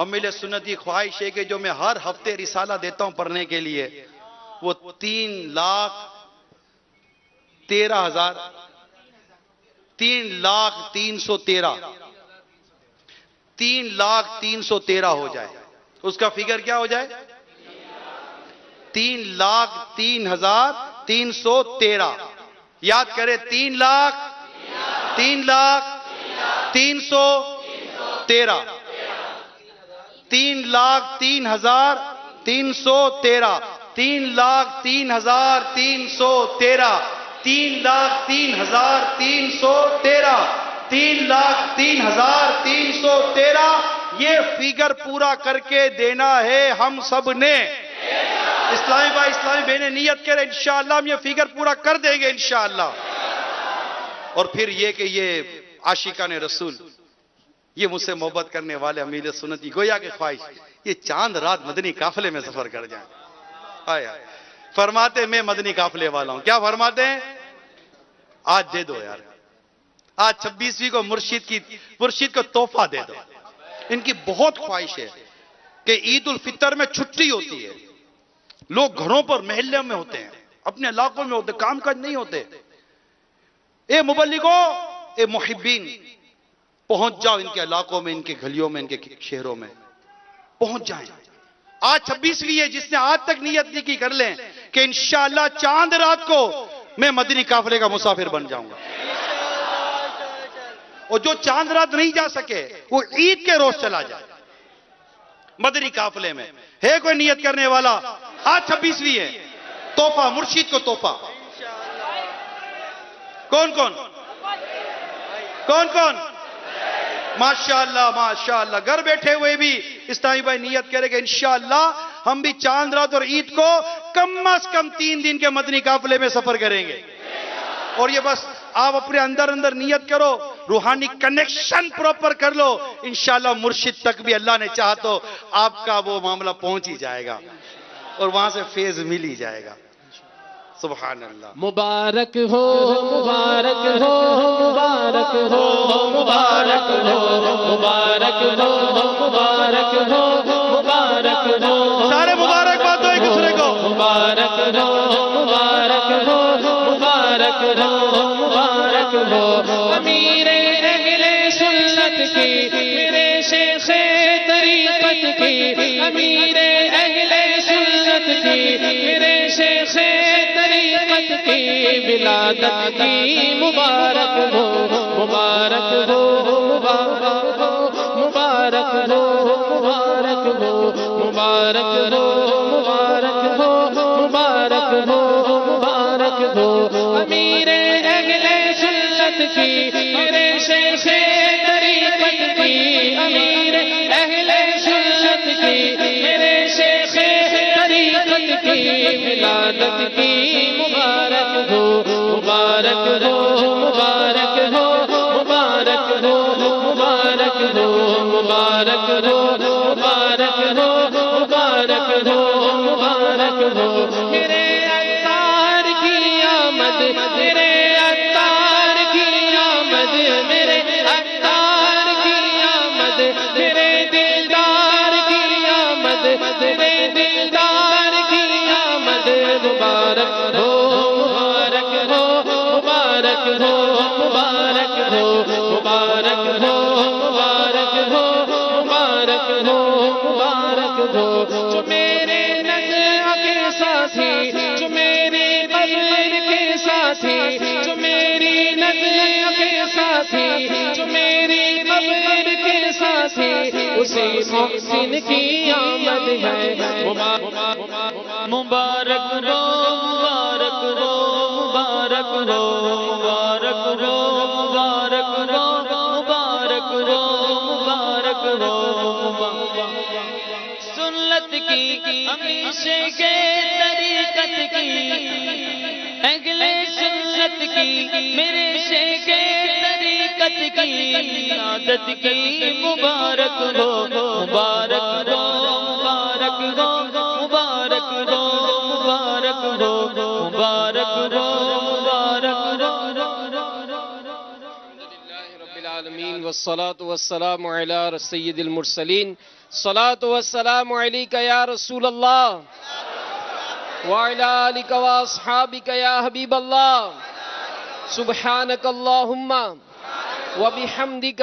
امیر سنت کی خواہش ہے کہ جو میں ہر ہفتے رسالہ دیتا ہوں پڑھنے کے لیے، وہ 3,13,000 3,313 ہو جائے۔ اس کا فگر کیا ہو جائے؟ 3,03,313۔ یاد کرے، 3,03,313، 3,03,313، 3,03,313، 3,03,313، 3,03,313۔ یہ فگر پورا کر کے دینا ہے ہم سب نے۔ اسلامی بھائی، اسلامی بہنیں نیت کریں، انشاءاللہ ہم یہ فگر پورا کر دیں گے انشاءاللہ۔ اور پھر یہ کہ یہ عاشقان رسول، یہ مجھ سے محبت کرنے والے امیر سنت کی گویا کی خواہش، یہ چاند رات مدنی قافلے میں سفر کر جائیں۔ آیا فرماتے میں مدنی قافلے والا ہوں، کیا فرماتے ہیں؟ آج دے دو یار، آج 26ویں کو مرشد کو تحفہ دے دو۔ ان کی بہت خواہش ہے کہ عید الفطر میں چھٹی ہوتی ہے، لوگ گھروں پر محلے میں ہوتے ہیں، اپنے علاقوں میں ہوتے، کام کاج نہیں ہوتے۔ اے مبلغوں، اے محبین، پہنچ جاؤ ان کے علاقوں میں، ان کے گھلیوں میں، ان کے شہروں میں پہنچ جائیں۔ آج 26ویں ہے، جس نے آج تک نیت نہیں کی کر لیں کہ انشاءاللہ چاند رات کو میں مدنی قافلے کا مسافر بن جاؤں گا۔ اور جو چاند رات نہیں جا سکے وہ عید کے روز چلا جائے مدنی قافلے میں۔ ہے کوئی نیت کرنے والا؟ آج 26ویں ہے، تحفہ مرشد کو تحفہ۔ کون کون کون کون؟ ماشاءاللہ ماشاءاللہ، گھر بیٹھے ہوئے بھی اسلامی بھائی نیت کرے کہ انشاءاللہ ہم بھی چاند رات اور عید کو کم از کم 3 دن کے مدنی قافلے میں سفر کریں گے۔ اور یہ بس آپ اپنے اندر نیت کرو، روحانی کنیکشن پراپر کر لو، انشاءاللہ مرشد تک بھی اللہ نے چاہا تو آپ کا وہ معاملہ پہنچ ہی جائے گا اور وہاں سے فیض مل ہی جائے گا۔ سبحان اللہ۔ مبارک ہو مبارک ہو مبارک ہو مبارک ہو مبارک ہو مبارک ہو مبارک ہو، سارے مبارک بات دو ایک دوسرے کو۔ مبارک ہو مبارک ہو مبارک ہو مبارک ہو، امیر اہل سنت کی، میرے شیخ طریقت کی، امیر اہل سنت کی، میرے شیخ طریقت کی ولادت کی مبارک ہو، مبارک ہو مبارک ہو مبارک ہو مبارک ہو مبارک ہو مبارک ہو مبارک ہو مبارک ہو، امیر اہل سنت کی، میرے شیخ طریقت کی، امیر اہل سنت کی، میرے شیخ طریقت کی ولادت کی مبارک ہو، مبارک ہو مبارک ہو مبارک ہو مبارک ہو مبارک ہو مبارک ہو مبارک ہو مبارک ہو، میرے عطار کی آمد، میرے عطار کی آمد، میرے عطار کی آمد، میرے دلدار کی آمد، میرے دلدار کی آمد، مبارک ہو مبارک ہو مبارک ہو مبارک ہو مبارک ہو مبارک ہو مبارک ہو مبارک ہو جو میرے نزع کے ساتھی جو میری قبر کے ساتھی جو میری نزع کے ساتھی جو میری قبر کے ساتھی اسی محسن کی آمد ہے مبارک ہو مبارک ہو مبارک ہو مبارک ہو مبارک ہو مبارک ہو مبارک ہو سنت کی ہمیشہ کے طریقت کی اگلے سنت کی میرے شیخ طریقت کی عادت کی مبارک ہو مبارک ہو مبارک ہو مبارک ہو مبارک ہو مبارک ہو مبارک ہو رب العالمین والصلاة والسلام علی سید المرسلین الصلاة والسلام علیک یا رسول اللہ وعلی آلک واصحابک یا حبیب اللہ سبحانک اللہم وبحمدک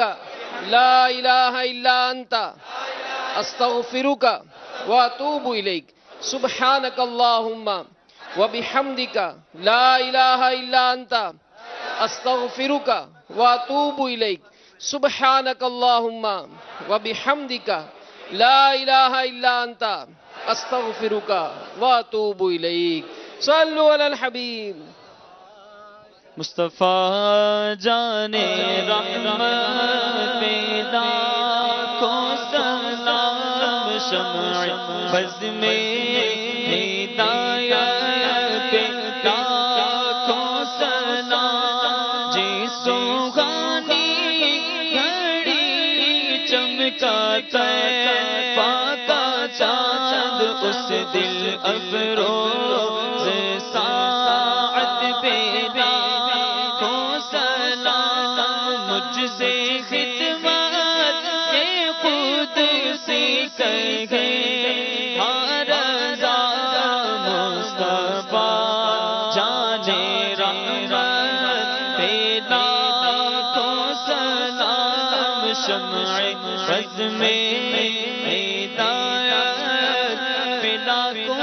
لا الہ الا انت استغفرک واتوب الیک سبحانک اللہم وبحمدک لا الہ الا انت استغفرک واتوب الیک سبحانک اللہم وبحمدک لا الہ الا انت استغفرک واتوب الیک صلو علی الحبیب مصطفیٰ جان رحمت پیدا کو سلام شمع بز میں ہدایت پیدا کو سلام جی سوغانی گھڑی چمکاتا ہے پاکا چاند اس دل افروز ساعت پیدا مجھ سے خدمت کے خود سے کہے رضا مصطفیٰ جان رحمت پیدا کو سلام شمع بز میں ہدایت پیدا کو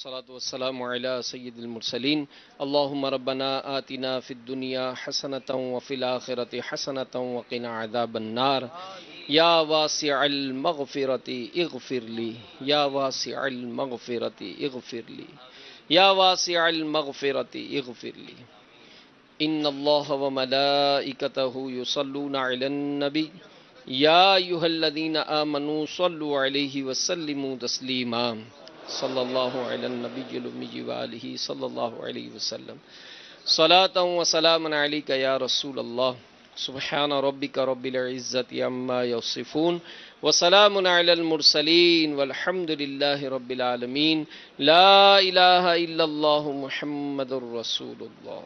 والصلاة والسلام على سيد المرسلين اللهم ربنا آتنا في الدنيا حسنة وفي الآخرة حسنة وقنا عذاب النار يا واسع المغفرة اغفر لي يا واسع المغفرة اغفر لي يا واسع المغفرة اغفر لي إن الله وملائكته يصلون على النبي يا أيها الذين آمنوا صلوا عليه وسلموا تسليما صلی اللہ علی النبی الأمی وآلہ صلی اللہ علیہ وسلم صلاة و سلام علیک یا رسول اللہ سبحان ربک رب العزت عما یصفون وسلام علی المرسلین والحمد للہ رب العالمین لا الہ الا اللہ محمد رسول اللہ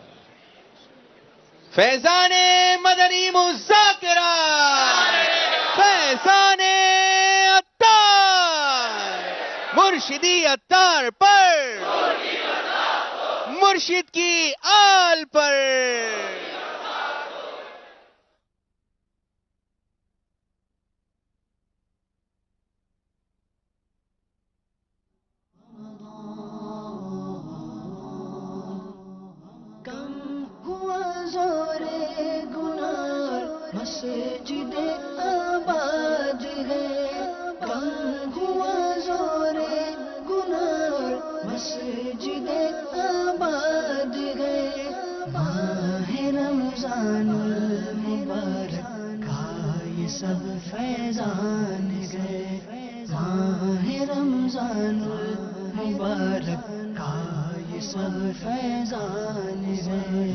فیضان مدنی مذاکرہ فیضان مرشدی عطار پر مرشد کی آل پر کم ہوا زور گناہ مسجد آباد ہے کم ہوا زور مسجد آباد گئے ماہ رمضان المبارک کا یہ سب فیضان گئے ماہ رمضان المبارک کا یہ سب فیضان گئے